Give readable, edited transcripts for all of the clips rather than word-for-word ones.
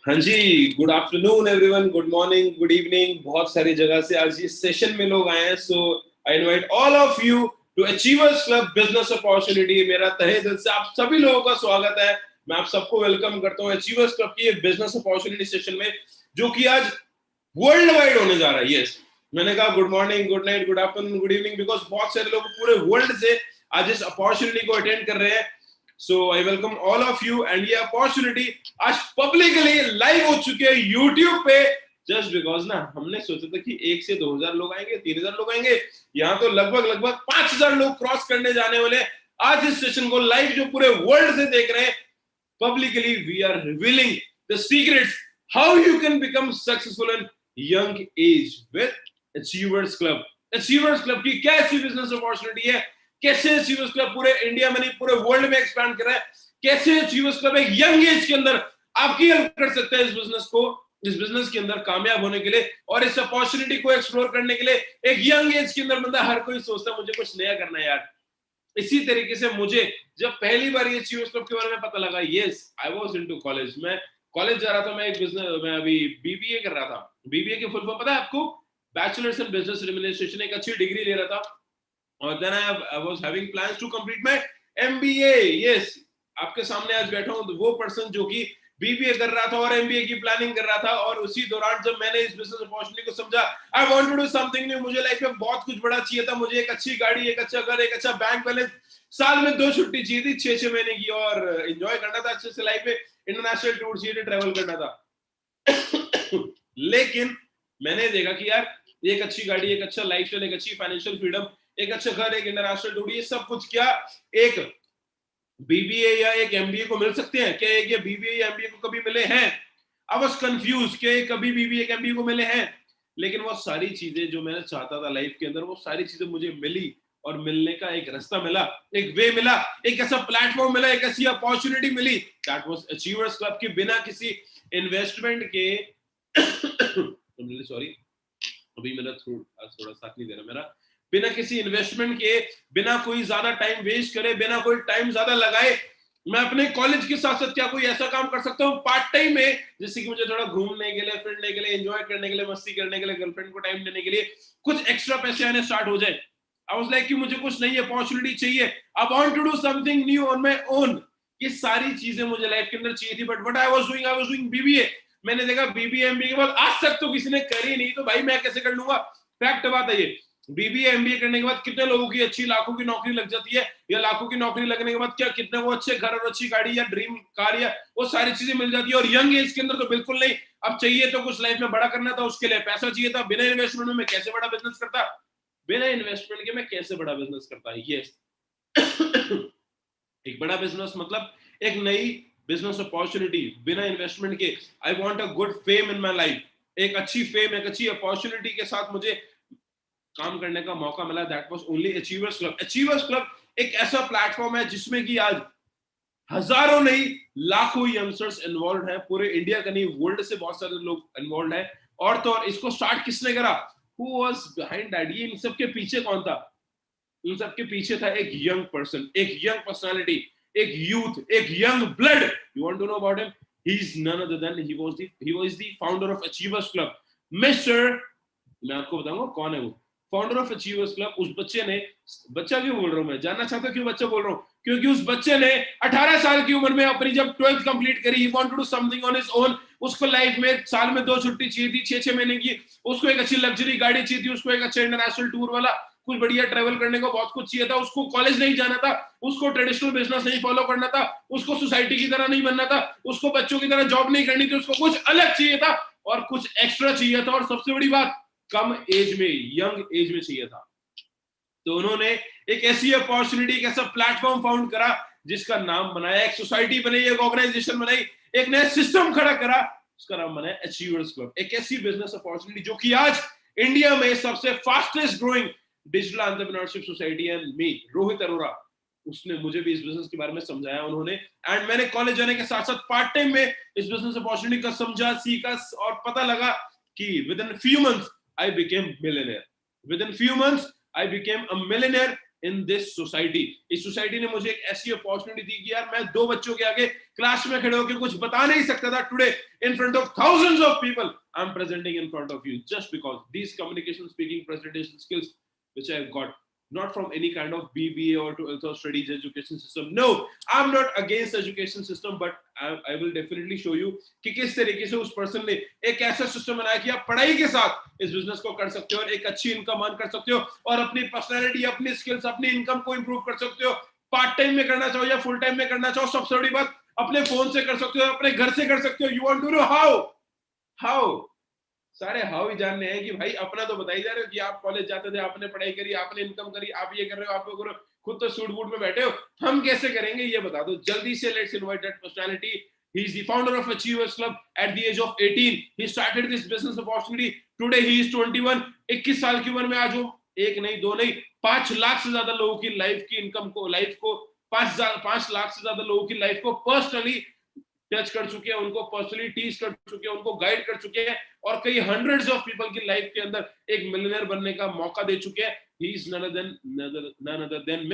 हाँ जी, good afternoon everyone, good morning, good evening. बहुत सारी जगह से आज इस सेशन में लोग आए हैं, so I invite all of you to achievers club business opportunity. मेरा तहे दिल से आप सभी लोगों का स्वागत है। मैं आप सबको वेलकम करता हूँ अचीवर्स क्लब की बिजनेस अपॉर्चुनिटी सेशन में, जो कि आज वर्ल्ड वाइड होने जा रहा है। यस, मैंने कहा good morning, good night, good afternoon, good evening, because बहुत सारे लोग पूरे वर्ल्ड से आज इस अपॉर्चुनिटी को अटेंड कर रहे हैं। So I welcome all of you. And ये अपॉर्चुनिटी आज पब्लिकली लाइव हो चुके हैं यूट्यूब पे, जस्ट बिकॉज ना हमने सोचा था कि 1 से 2,000 लोग आएंगे, 3,000 लोग आएंगे। यहाँ तो लगभग 5,000 लोग क्रॉस करने जाने वाले। आज इस सेशन को लाइव जो पूरे वर्ल्ड से देख रहे हैं, publicly we are revealing the secrets how you can become successful in young age with Achievers Club। Achievers Club की क्या ऐसी बिजनेस अपॉर्चुनिटी है, कैसे Achievers Club पूरे इंडिया में नहीं पूरे वर्ल्ड में एक्सपैंड कर रहा है, कैसे Achievers Club एक यंग एज के अंदर आपकी हेल्प कर सकता है इस बिजनेस को, इस बिजनेस के अंदर कामयाब होने के लिए और इस अपॉर्चुनिटी को एक्सप्लोर करने के लिए। एक यंग एज के अंदर बंदा, हर कोई सोचता है मुझे कुछ नया करना है यार। इसी तरीके से मुझे जब पहली बार ये अचीवर्स क्लब के बारे में पता लगा, yes I was into college. मैं कॉलेज जा रहा था, मैं एक बिजनेस, मैं अभी बीबीए कर रहा था। बीबीए की फुल फॉर्म पता है आपको? बैचलर्स इन बिजनेस एडमिनिस्ट्रेशन, एक अच्छी डिग्री ले रहा था। और then I was having plans to complete my MBA. Yes, आपके सामने आज बैठा हूं वो पर्सन जो कि बीबीए कर रहा था और एमबीए की प्लानिंग कर रहा था। और उसी दौरान जब मैंने इस बिजनेस अपॉर्चुनिटी को समझा, I want to do something new. मुझे लाइफ में बहुत कुछ बड़ा चाहिए था। मुझे एक अच्छी गाड़ी, एक अच्छा घर, एक अच्छा बैंक बैलेंस, साल में 2 छुट्टी चाहिए थी 6-6 महीने की, और एंजॉय करना था अच्छे से लाइफ में। इंटरनेशनल टूर चाहिए थे, ट्रैवल करना था। लेकिन मैंने देखा कि यार एक अच्छी गाड़ी, एक अच्छा लाइफस्टाइल, एक अच्छी फाइनेंशियल फ्रीडम, एक अच्छा घर, एक इंटरनेशनल टूर, ये सब कुछ क्या एक बीबीए या एक एमबीए को मिल सकते हैं? क्या एक ये बीबीए या एमबीए को कभी मिले हैं? आई वाज कंफ्यूज कि कभी बीबीए या एमबीए को मिले हैं। लेकिन वो सारी चीजें जो मैंने चाहता था लाइफ के अंदर, वो सारी चीजें मुझे मिली। और मिलने का एक रास्ता मिला, एक वे मिला, एक ऐसा प्लेटफॉर्म मिला, एक ऐसी अपॉर्चुनिटी मिली, दैट वाज अचीवर्स क्लब की। बिना किसी इन्वेस्टमेंट के सॉरी, अभी मेरा थोड़ा साथ नहीं दे रहा मेरा। बिना किसी इन्वेस्टमेंट के, बिना कोई ज्यादा टाइम वेस्ट करे, बिना कोई टाइम ज्यादा लगाए, मैं अपने कॉलेज के साथ साथ क्या कोई ऐसा काम कर सकता हूँ पार्ट टाइम में, जिससे कि मुझे थोड़ा घूमने के लिए, फिरने के लिए, एंजॉय करने के लिए, मस्ती करने के लिए, गर्लफ्रेंड को टाइम देने के लिए कुछ एक्स्ट्रा पैसे आने स्टार्ट हो जाए। आई वाज लाइक कि मुझे कुछ नई अपॉर्चुनिटी चाहिए, I want to do something new on my own. ये सारी चीजें मुझे लाइफ के अंदर चाहिए थी। But what I was doing BBA. मैंने देखा बीबीए एमबीए के बाद आज तक तो किसी ने करी नहीं, तो भाई मैं कैसे कर लूंगा। फैक्ट बात है ये। बीबीए एमबीए करने के बाद कितने लोगों की अच्छी लाखों की नौकरी लग जाती है, या लाखों की नौकरी लगने के बाद क्या कितने वो अच्छे घर और अच्छी गाड़ी या ड्रीम कार या वो सारी चीजें मिल जाती है। और यंग एज के अंदर तो बिल्कुल नहीं। अब चाहिए तो कुछ लाइफ में बड़ा करना था, उसके लिए पैसा चाहिए था। बिना इन्वेस्टमेंट में मैं कैसे बड़ा बिजनेस करता, बिना इन्वेस्टमेंट के मैं कैसे बड़ा बिजनेस करता। यस, एक बड़ा बिजनेस मतलब एक नई बिजनेस अपॉर्चुनिटी बिना इन्वेस्टमेंट के। I want a good fame in my life. एक अच्छी फेम, एक अच्छी अपॉर्चुनिटी के साथ मुझे काम करने का मौका मिला, that was only achievers club. Achievers club एक ऐसा प्लेटफॉर्म है जिसमें कि आज हजारों नहीं लाखों यंगस्टर्स इन्वॉल्व हैं। पूरे इंडिया का नहीं, वर्ल्ड से बहुत सारे लोग इन्वॉल्व हैं। और तो और इसको स्टार्ट किसने करा, हु वाज बिहाइंड दैट, ये इन सब के पीछे कौन था? इन सबके पीछे था एक यंग पर्सन, एक यंग पर्सनालिटी, एक यूथ, एक young blood. You want to know about him? He is none other than he was the founder of achievers club, mister, मैं आपको बताऊंगा कौन है वो फाउंडर ऑफ अचीवर्स क्लब। उस बच्चे ने, बच्चा क्यों बोल रहा हूं मैं, जानना चाहता क्यों बच्चा बोल रहा हूं? क्योंकि उस बच्चे ने 18 साल की उम्र में अपनी जब 12th कंप्लीट करी, he wanted to do something on his own. उसको लाइफ में साल में 2 छुट्टी चाहिए थी 6-6 महीने की। उसको एक अच्छी लग्जरी गाड़ी चाहिए थी, उसको एक अच्छा इंटरनेशनल टूर वाला कुछ बढ़िया ट्रैवल करने को बहुत कुछ चाहिए था। उसको कॉलेज नहीं जाना था, उसको ट्रेडिशनल बिजनेस नहीं फॉलो करना था, उसको सोसाइटी की तरह नहीं बनना था, उसको बच्चों की तरह जॉब नहीं करनी थी, उसको कुछ अलग चाहिए था और कुछ एक्स्ट्रा चाहिए था। और सबसे बड़ी बात, कम एज में, यंग एज में चाहिए था। तो उन्होंने एक ऐसी अपॉर्चुनिटी, एक ऐसा प्लेटफॉर्म फाउंड करा जिसका नाम बनाया, एक सोसाइटी बनाई, एक ऑर्गेनाइजेशन बनाई, एक नया सिस्टम खड़ा करा, उसका नाम बनाया अचीवर्स क्लब। एक ऐसी बिजनेस अपॉर्चुनिटी जो कि आज इंडिया में सबसे fastest growing digital entrepreneurship society है। मी रोहित अरोरा, उसने मुझे भी इस बिजनेस के बारे में समझाया उन्होंने। एंड मैंने कॉलेज जाने के साथ साथ पार्ट टाइम में इस बिजनेस अपॉर्चुनिटी का समझा, सीखा और पता लगा कि with in few months I became millionaire. With in few months I became a millionaire in this society. इस सोसाइटी ने मुझे एक ऐसी अपॉर्चुनिटी दी कि यार मैं 2 बच्चों के आगे क्लास में खड़े होकर कुछ बता नहीं सकता था। Today in front of thousands of people I'm presenting in front of you just because these communication, speaking, presentation skills which I got not from any kind of BBA or to also studies education system. No, I'm not against education system, but I will definitely show you कि किस तरीके से उस person ने एक ऐसा system बनाया कि आप पढ़ाई के साथ इस बिजनेस को कर सकते हो और एक अच्छी इनकम अर्न कर सकते हो और अपनी पर्सनैलिटी, अपनी स्किल्स, अपनी इनकम को इंप्रूव कर सकते हो। पार्ट टाइम में करना चाहो या फुल टाइम में करना चाहो, सबसे बड़ी बात अपने फोन से कर सकते हो, अपने घर से कर सकते हो। You want to know how सारे हाउ ही जानने हैं कि भाई अपना तो बताई जा रहे हो कि आप कॉलेज जाते थे, आपने पढ़ाई करी, आपने इनकम करी, आप ये कर रहे हो, आप वो करो, खुद तो सूट बूट में बैठे हो, हम कैसे करेंगे ये बता दो जल्दी से। Let's invite that personality. He is the founder of Achievers Club at the age of 18. He started this business opportunity. Today he is 21. 21 साल की उम्र में आज वो एक नहीं, दो नहीं, 5 लाख से ज्यादा लोगों की लाइफ की इनकम को, लाइफ को 5 लाख से ज्यादा लोगों की लाइफ को पर्सनली टच कर चुके हैं, उनको पर्सनली टीच कर चुके हैं, उनको गाइड कर चुके हैं और कई हंड्रेड्स ऑफ पीपल की लाइफ के अंदर एक मिलियनेयर बनने का मौका दे चुके हैं। He is none other than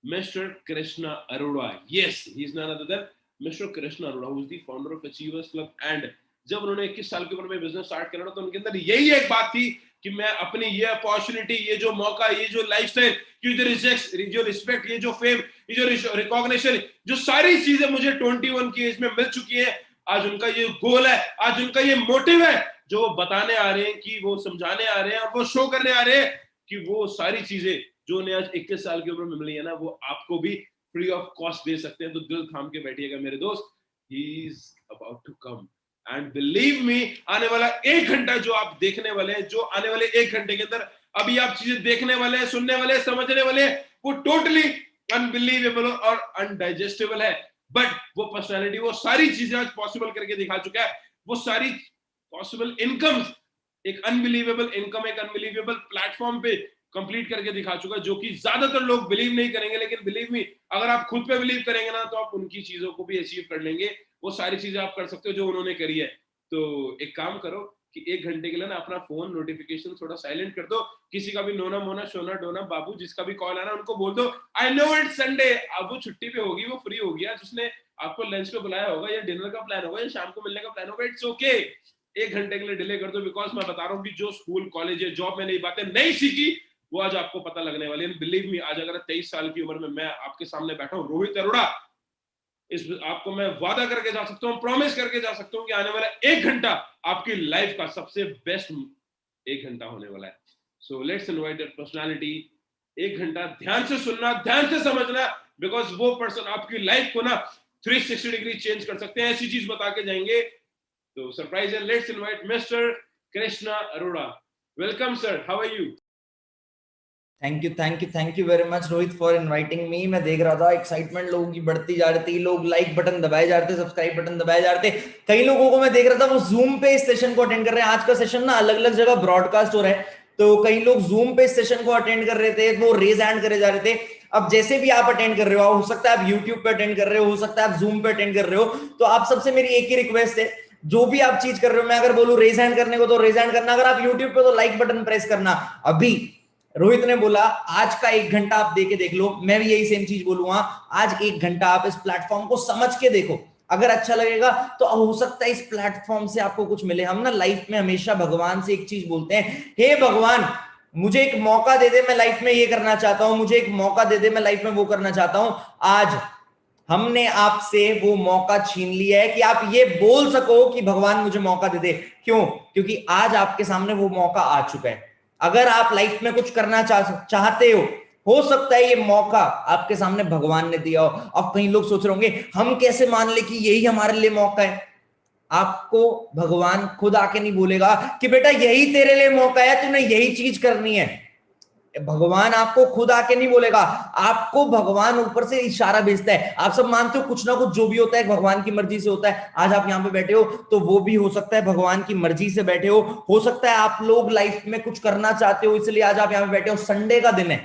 Mr. Krishna Arora. Yes, he is none other than Mr. Krishna Arora, who is the founder of Achievers Club. And जब उन्होंने 21 साल की उम्र में बिजनेस स्टार्ट करा तो उनके अंदर यही एक बात थी कि मैं अपनी ये अपॉर्चुनिटी, ये जो मौका, ये जो लाइफस्टाइल, जो रिस्पेक्ट, ये जो फेम, ये जो रिकॉग्निशन, जो सारी चीजें मुझे 21 की एज में मिल चुकी है, आज उनका ये गोल है, आज उनका ये मोटिव है जो वो बताने आ रहे हैं, कि वो समझाने आ रहे हैं और वो शो करने आ रहे हैं कि वो सारी चीजें जो उन्हें आज 21 साल की उम्र में मिली है ना, वो आपको भी फ्री ऑफ कॉस्ट दे सकते हैं। तो दिल थाम के बैठिएगा मेरे दोस्त, he is about to come and believe me, आने वाला 1 घंटा जो आप देखने वाले हैं, जो आने वाले 1 घंटे के अंदर अभी आप चीजें देखने वाले हैं, सुनने वाले हैं, समझने वाले हैं, वो टोटली अनबिलीवेबल और अनडाइजेस्टेबल है। बट वो पर्सनालिटी वो सारी चीजें आज पॉसिबल करके दिखा चुका है। वो सारी पॉसिबल इनकम्स, एक अनबिलीवेबल इनकम, एक अनबिलीवेबल प्लेटफॉर्म पे कंप्लीट करके दिखा चुका है, जो कि ज्यादातर लोग बिलीव नहीं करेंगे। लेकिन बिलीव मी, अगर आप खुद पे बिलीव करेंगे ना, तो आप उनकी चीजों को भी अचीव कर लेंगे। वो सारी चीजें आप कर सकते हो जो उन्होंने करी है। तो एक काम करो कि 1 घंटे के लिए ना अपना फोन नोटिफिकेशन थोड़ा साइलेंट कर दो। किसी का भी नोना मोना सोना डोना बाबू जिसका भी कॉल आना, उनको बोल दो आई नो इट्स संडे। अब वो छुट्टी पे होगी, वो फ्री होगी, जिसने आपको लंच पे बुलाया होगा या डिनर का प्लान होगा या शाम को मिलने का प्लान होगा, इट्स ओके। 1 घंटे के लिए डिले कर दो, बिकॉज मैं बता रहा हूँ कि जो स्कूल कॉलेज या जॉब में नई बातें नहीं सीखी वो आज आपको पता लगने वाली है। बिलीव मी, आज अगर 23 साल की उम्र में मैं आपके सामने बैठा हूँ, रोहित अरोड़ा, इस आपको मैं वादा करके जा सकता हूँ, प्रॉमिस करके जा सकता हूँ कि आने वाला 1 घंटा आपकी लाइफ का सबसे बेस्ट 1 घंटा होने वाला है। So let's invite that personality. 1 घंटा ध्यान से सुनना, ध्यान से समझना, बिकॉज वो पर्सन आपकी लाइफ को ना 360 डिग्री चेंज कर सकते हैं, ऐसी चीज बता के जाएंगे। तो सरप्राइज है। Let's invite mister Krishna Arora. Welcome sir, how are you? Thank you very much Rohit for inviting me. मैं देख रहा था एक्साइटमेंट लोगों की बढ़ती जा रही थी, लोग लाइक बटन दबाए जा रहे थे, सब्सक्राइब बटन दबाए जा रहे थे। कई लोगों को मैं देख रहा था वो जूम पे इस सेशन को अटेंड कर रहे हैं। आज का सेशन ना अलग अलग जगह ब्रॉडकास्ट हो रहा है, तो कई लोग जूम पे इस सेशन को अटेंड कर रहे थे, वो रेज हैंड करे जा रहे थे। अब जैसे भी आप अटेंड कर रहे हो सकता है आप यूट्यूब पे अटेंड कर रहे हो सकता है आप जूम पे अटेंड कर रहे हो, तो आप सबसे मेरी एक ही रिक्वेस्ट है, जो भी आप चीज कर रहे हो, मैं अगर बोलूं रेज हैंड करने को तो रेज हैंड करना, अगर आप यूट्यूब पे तो लाइक बटन प्रेस करना। अभी रोहित ने बोला आज का 1 घंटा आप देके देख लो, मैं भी यही सेम चीज बोलूंगा। आज 1 घंटा आप इस प्लेटफॉर्म को समझ के देखो, अगर अच्छा लगेगा तो हो सकता है इस प्लेटफॉर्म से आपको कुछ मिले। हम ना लाइफ में हमेशा भगवान से एक चीज बोलते हैं, हे भगवान मुझे एक मौका दे दे, मैं लाइफ में ये करना चाहता हूं, मुझे एक मौका दे दे, मैं लाइफ में वो करना चाहता हूं। आज हमने आपसे वो मौका छीन लिया है कि आप ये बोल सको कि भगवान मुझे मौका दे दे। क्यों? क्योंकि आज आपके सामने वो मौका आ चुका है। अगर आप लाइफ में कुछ करना चाहते हो सकता है ये मौका आपके सामने भगवान ने दिया हो। अब कई लोग सोच रहे होंगे हम कैसे मान ले कि यही हमारे लिए मौका है। आपको भगवान खुद आके नहीं बोलेगा कि बेटा यही तेरे लिए मौका है, तूने यही चीज करनी है। भगवान आपको खुद आके नहीं बोलेगा, आपको भगवान ऊपर से इशारा भेजता है। आप सब मानते हो कुछ ना कुछ जो भी होता है भगवान की मर्जी से होता है। आज आप यहाँ पे बैठे हो तो वो भी हो सकता है भगवान की मर्जी से बैठे हो सकता है आप लोग लाइफ में कुछ करना चाहते हो, इसलिए आज आप यहाँ पे बैठे हो। संडे का दिन है,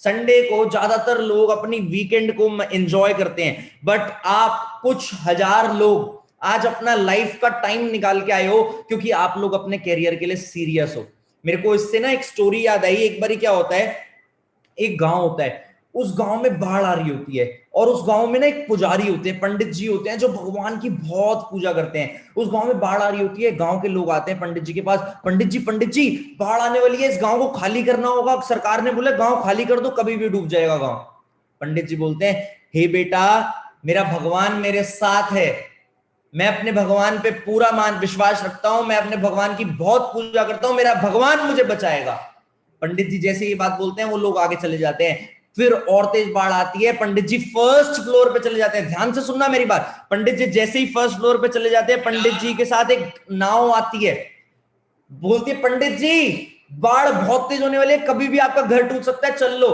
संडे को ज्यादातर लोग अपनी वीकेंड को एंजॉय करते हैं, बट आप कुछ हजार लोग आज अपना लाइफ का टाइम निकाल के आए हो क्योंकि आप लोग अपने कैरियर के लिए सीरियस हो। मेरे को इससे ना एक स्टोरी याद आई। एक बार क्या होता है, एक गांव होता है, उस गांव में बाढ़ आ रही होती है और उस गांव में ना एक पुजारी होते हैं, पंडित जी होते हैं जो भगवान की बहुत पूजा करते हैं। उस गांव में बाढ़ आ रही होती है, गांव के लोग आते हैं पंडित जी के पास, पंडित जी बाढ़ आने वाली है, इस गांव को खाली करना होगा, सरकार ने बोला गांव खाली कर दो, कभी भी डूब जाएगा गांव। पंडित जी बोलते हैं, हे बेटा, मेरा भगवान मेरे साथ है, मैं अपने भगवान पे पूरा विश्वास रखता हूं, मैं अपने भगवान की बहुत पूजा करता हूं, मेरा भगवान मुझे बचाएगा। पंडित जी जैसे ये बात बोलते हैं वो लोग आगे चले जाते हैं। फिर और तेज बाढ़ आती है, पंडित जी फर्स्ट फ्लोर पे चले जाते हैं। ध्यान से सुनना मेरी बात, पंडित जी जैसे ही फर्स्ट फ्लोर पे चले जाते हैं, पंडित जी के साथ एक नाव आती है, बोलती है पंडित जी बाढ़ बहुत तेज होने वाली है, कभी भी आपका घर टूट सकता है, चल लो।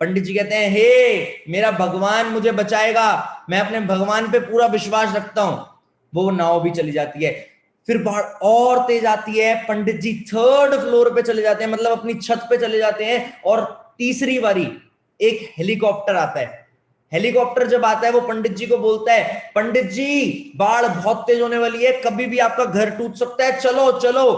पंडित जी कहते हैं, हे मेरा भगवान मुझे बचाएगा, मैं अपने भगवान पे पूरा विश्वास रखता हूं। वो नाव भी चली जाती है। फिर बाढ़ और तेज आती है, पंडित जी थर्ड फ्लोर पे चले जाते हैं, मतलब अपनी छत पे चले जाते हैं, और तीसरी बारी एक हेलीकॉप्टर आता है। हेलीकॉप्टर जब आता है वो पंडित जी को बोलता है, पंडित जी बाढ़ बहुत तेज होने वाली है, कभी भी आपका घर टूट सकता है, चलो चलो।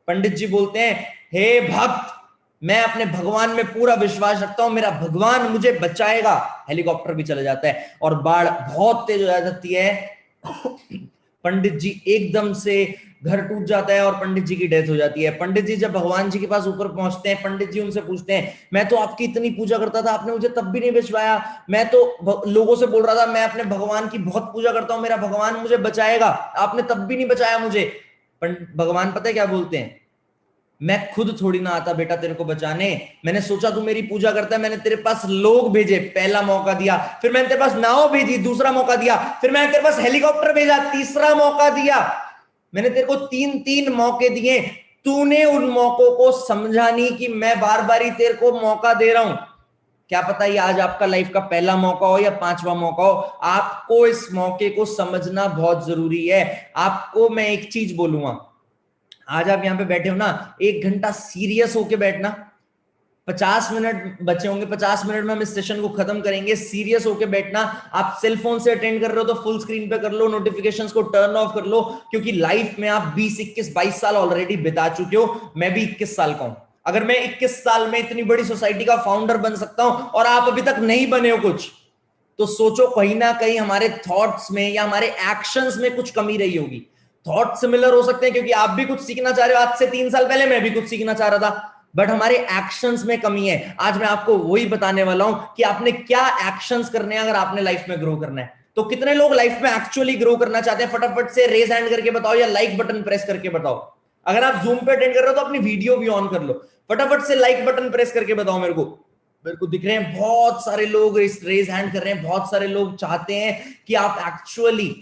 पंडित जी बोलते हैं, हे भक्त, मैं अपने भगवान में पूरा विश्वास रखता हूं, मेरा भगवान मुझे बचाएगा। हेलीकॉप्टर भी चला जाता है और बाढ़ बहुत तेज हो जाती है। पंडित जी एकदम से घर टूट जाता है और पंडित जी की डेथ हो जाती है। पंडित जी जब भगवान जी के पास ऊपर पहुंचते हैं, पंडित जी उनसे पूछते हैं, मैं तो आपकी इतनी पूजा करता था, आपने मुझे तब भी नहीं बचवाया, मैं तो लोगों से बोल रहा था मैं अपने भगवान की बहुत पूजा करता हूं, मेरा भगवान मुझे बचाएगा, आपने तब भी नहीं बचाया मुझे। भगवान पता है क्या बोलते हैं, मैं खुद थोड़ी ना आता बेटा तेरे को बचाने, मैंने सोचा तू मेरी पूजा करता है, मैंने तेरे पास लोग भेजे, पहला मौका दिया, फिर मैंने तेरे पास नाव भेजी, दूसरा मौका दिया, फिर मैंने तेरे पास हेलीकॉप्टर भेजा, तीसरा मौका दिया, मैंने तेरे को तीन तीन मौके दिए, तूने उन मौकों को समझा नहीं कि मैं बार बार ही तेरे को मौका दे रहा हूं। क्या पता ये आज आपका लाइफ का पहला मौका हो या पांचवा मौका हो, आपको इस मौके को समझना बहुत जरूरी है। आपको मैं एक चीज बोलूंगा, आज आप यहां पे बैठे हो ना, 1 घंटा सीरियस होके बैठना, 50 मिनट बचे होंगे, 50 मिनट में हम इस सेशन को खत्म करेंगे, सीरियस होके बैठना। आप सेल फोन से अटेंड कर रहे हो तो फुल स्क्रीन पे कर लो, नोटिफिकेशंस को टर्न ऑफ कर लो, क्योंकि लाइफ में आप 20 21 22 साल ऑलरेडी बिता चुके हो, मैं भी 21 साल का हूं। अगर मैं 21 साल में इतनी बड़ी सोसाइटी का फाउंडर बन सकता हूं और आप अभी तक नहीं बने हो कुछ, तो सोचो कहीं ना कहीं हमारे थॉट्स में या हमारे एक्शंस में कुछ कमी रही होगी। थॉट सिमिलर हो सकते हैं क्योंकि आप भी कुछ सीखना चाह रहे हो, आज से 3 साल पहले मैं भी कुछ सीखना चाह रहा था, बट हमारे एक्शंस में कमी है। आज मैं आपको वही बताने वाला हूं कि आपने क्या एक्शंस करने हैं अगर आपने लाइफ में ग्रो करना है। तो कितने लोग लाइफ में एक्चुअली ग्रो करना चाहते हैं, फटाफट से रेज हैंड करके बताओ या लाइक बटन प्रेस करके बताओ। अगर आप जूम पे अटेंड कर रहे हो तो अपनी वीडियो भी ऑन कर लो, फटाफट से लाइक बटन प्रेस करके बताओ। मेरे को दिख रहे हैं बहुत सारे लोग रेज हैंड कर रहे हैं, बहुत सारे लोग चाहते हैं कि आप एक्चुअली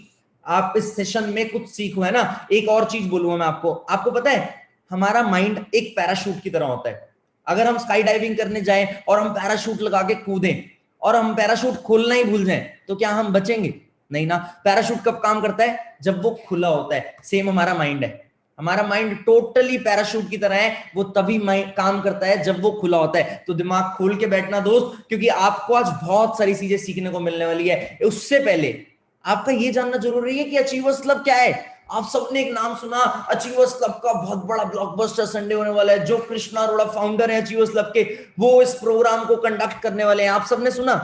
आप इस सेशन में कुछ सीखो, है ना। एक और चीज बोलूंगा मैं आपको पता है हमारा माइंड एक पैराशूट की तरह होता है। अगर हम स्काई डाइविंग करने जाएं और हम पैराशूट लगा के कूदें और हम पैराशूट खोलना ही भूल जाएं तो क्या हम बचेंगे? नहीं ना। पैराशूट कब काम करता है? जब वो खुला होता है। सेम हमारा माइंड है, हमारा माइंड टोटली पैराशूट की तरह है, वो तभी काम करता है जब वो खुला होता है। तो दिमाग खोल के बैठना दोस्त, क्योंकि आपको आज बहुत सारी चीजें सीखने को मिलने वाली है। उससे पहले आपका ये जानना जरूरी है कि अचीवर्स क्लब क्या है। आप सबने एक नाम सुना, अचीवर्स क्लब का बहुत बड़ा ब्लॉकबस्टर संडे होने वाला है। जो कृष्णा अरोड़ा फाउंडर है अचीवर्स क्लब के, वो इस प्रोग्राम को कंडक्ट करने वाले हैं, आप सबने सुना।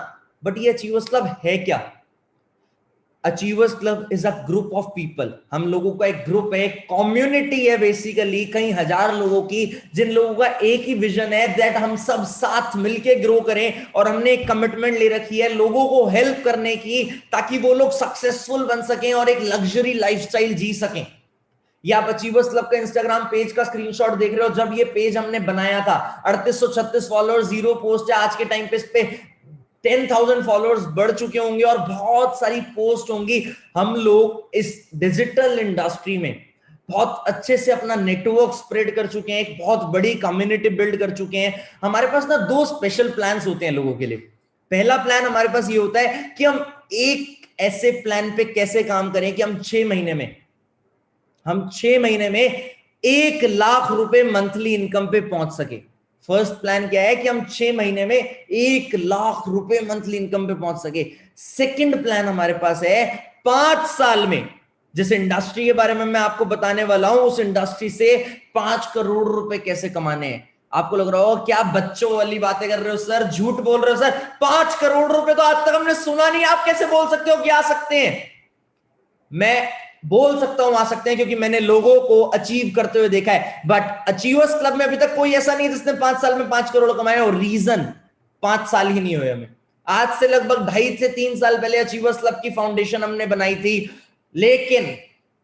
बट ये अचीवर्स क्लब है क्या? Achievers club is a group of people, हम लोगों का एक ग्रुप है, एक कम्युनिटी है बेसिकली, कई हजार लोगों की, जिन लोगों का एक ही विजन है दैट हम सब साथ मिलके ग्रो करें। और हमने एक कमिटमेंट ले रखी है लोगों को हेल्प करने की, ताकि वो लोग सक्सेसफुल बन सकें और एक लग्जरी लाइफस्टाइल जी सकें। ये आप अचीवर्स क्लब का इंस्टाग्राम पेज का स्क्रीनशॉट देख रहे हो। जब ये पेज हमने बनाया था 3836 फॉलोअर्स, 0 पोस्ट है। आज के टाइम पे इस पे 10,000 फॉलोअर्स बढ़ चुके होंगे और बहुत सारी पोस्ट होंगी। हम लोग इस डिजिटल इंडस्ट्री में बहुत अच्छे से अपना नेटवर्क स्प्रेड कर चुके हैं, एक बहुत बड़ी कम्युनिटी बिल्ड कर चुके हैं। हमारे पास ना 2 स्पेशल प्लान्स होते हैं लोगों के लिए। पहला प्लान हमारे पास ये होता है कि हम एक ऐसे प्लान पे कैसे काम करें कि हम 6 महीने में 1 लाख रुपए मंथली इनकम पे पहुंच सके। फर्स्ट प्लान क्या है कि हम 6 महीने में 1 लाख रुपए मंथली इनकम पे पहुंच सके। सेकंड प्लान हमारे पास है 5 साल में, जिस इंडस्ट्री के बारे में मैं आपको बताने वाला हूं, उस इंडस्ट्री से 5 करोड़ रुपए कैसे कमाने हैं। आपको लग रहा होगा क्या बच्चों वाली बातें कर रहे हो सर, झूठ बोल रहे हो सर, 5 करोड़ रुपए तो आज तक हमने सुना नहीं, आप कैसे बोल सकते हो कि आ सकते हैं? मैं बोल सकता हूं आ सकते हैं क्योंकि मैंने लोगों को अचीव करते हुए देखा है, बट अचीवर्स क्लब में अभी तक कोई ऐसा नहीं जिसने 5 साल में 5 करोड़ कमाए। और रीजन 5 साल ही नहीं हुए हमें, आज से लगभग 2.5 से 3 साल पहले अचीवर्स क्लब की फाउंडेशन हमने बनाई थी, लेकिन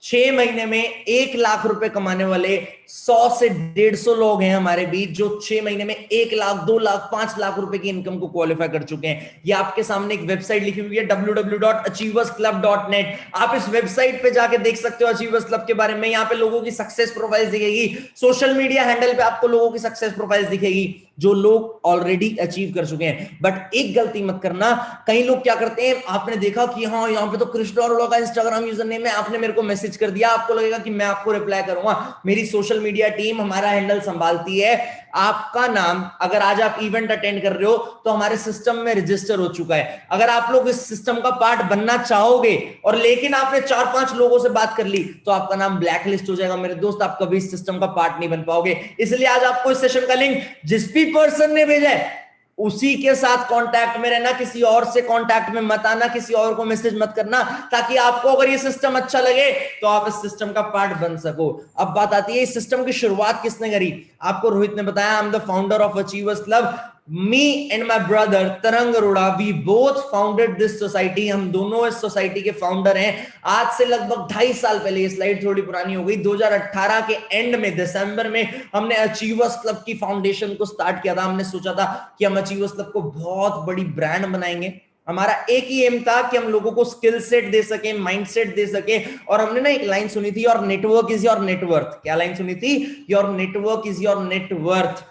6 महीने में 1 लाख रुपए कमाने वाले 100 से 150 लोग हैं हमारे बीच जो 6 महीने में 1 लाख, 2 लाख, 5 लाख रुपए की इनकम को क्वालिफाई कर चुके हैं। ये आपके सामने एक वेबसाइट लिखी हुई है www.achieversclub.net। आप इस वेबसाइट पे जाके देख सकते हो अचीवर्स क्लब के बारे में। यहाँ पे लोगों की सक्सेस प्रोफाइल दिखेगी, सोशल मीडिया हैंडल पे आपको लोगों की सक्सेस प्रोफाइल दिखेगी जो लोग ऑलरेडी अचीव कर चुके हैं। बट एक गलती मत करना, कई लोग क्या करते हैं, आपने देखा कि हाँ यहाँ पे तो कृष्णा अरोड़ा का इंस्टाग्राम यूजर नेम है, आपने मेरे को मैसेज कर दिया, आपको लगेगा कि मैं आपको रिप्लाई करूंगा। मेरी सोशल मीडिया टीम हमारा हैंडल संभालती है। आपका नाम अगर आज आप इवेंट अटेंड कर रहे हो तो हमारे सिस्टम में रजिस्टर हो चुका है। अगर आप लोग इस सिस्टम का पार्ट बनना चाहोगे और लेकिन आपने 4-5 लोगों से बात कर ली तो आपका नाम ब्लैक लिस्ट हो जाएगा मेरे दोस्त, आप कभी इस सिस्टम का पार्ट नहीं बन पाओगे। इसलिए आज आपको इस सेशन का लिंक जिस भी पर्सन ने भेजा है उसी के साथ कांटेक्ट में रहना, किसी और से कांटेक्ट में मत आना, किसी और को मैसेज मत करना, ताकि आपको अगर ये सिस्टम अच्छा लगे तो आप इस सिस्टम का पार्ट बन सको। अब बात आती है इस सिस्टम की शुरुआत किसने करी। आपको रोहित ने बताया, I am the founder of achievers club. Me and my brother Tarang Arora, we both founded this society. हम दोनों इस सोसाइटी के फाउंडर हैं। आज से लगभग 2.5 साल पहले, ये स्लाइड थोड़ी पुरानी हो गई, 2018 के एंड में, दिसंबर में हमने अचीवर्स क्लब की फाउंडेशन को स्टार्ट किया था। हमने सोचा था कि हम अचीवर्स क्लब को बहुत बड़ी ब्रांड बनाएंगे। हमारा एक ही एम था कि हम लोगों को स्किल सेट दे सके, माइंड सेट दे सके। और हमने ना एक लाइन सुनी थी, your network is your net worth. क्या लाइन सुनी थी? Your network is your net worth,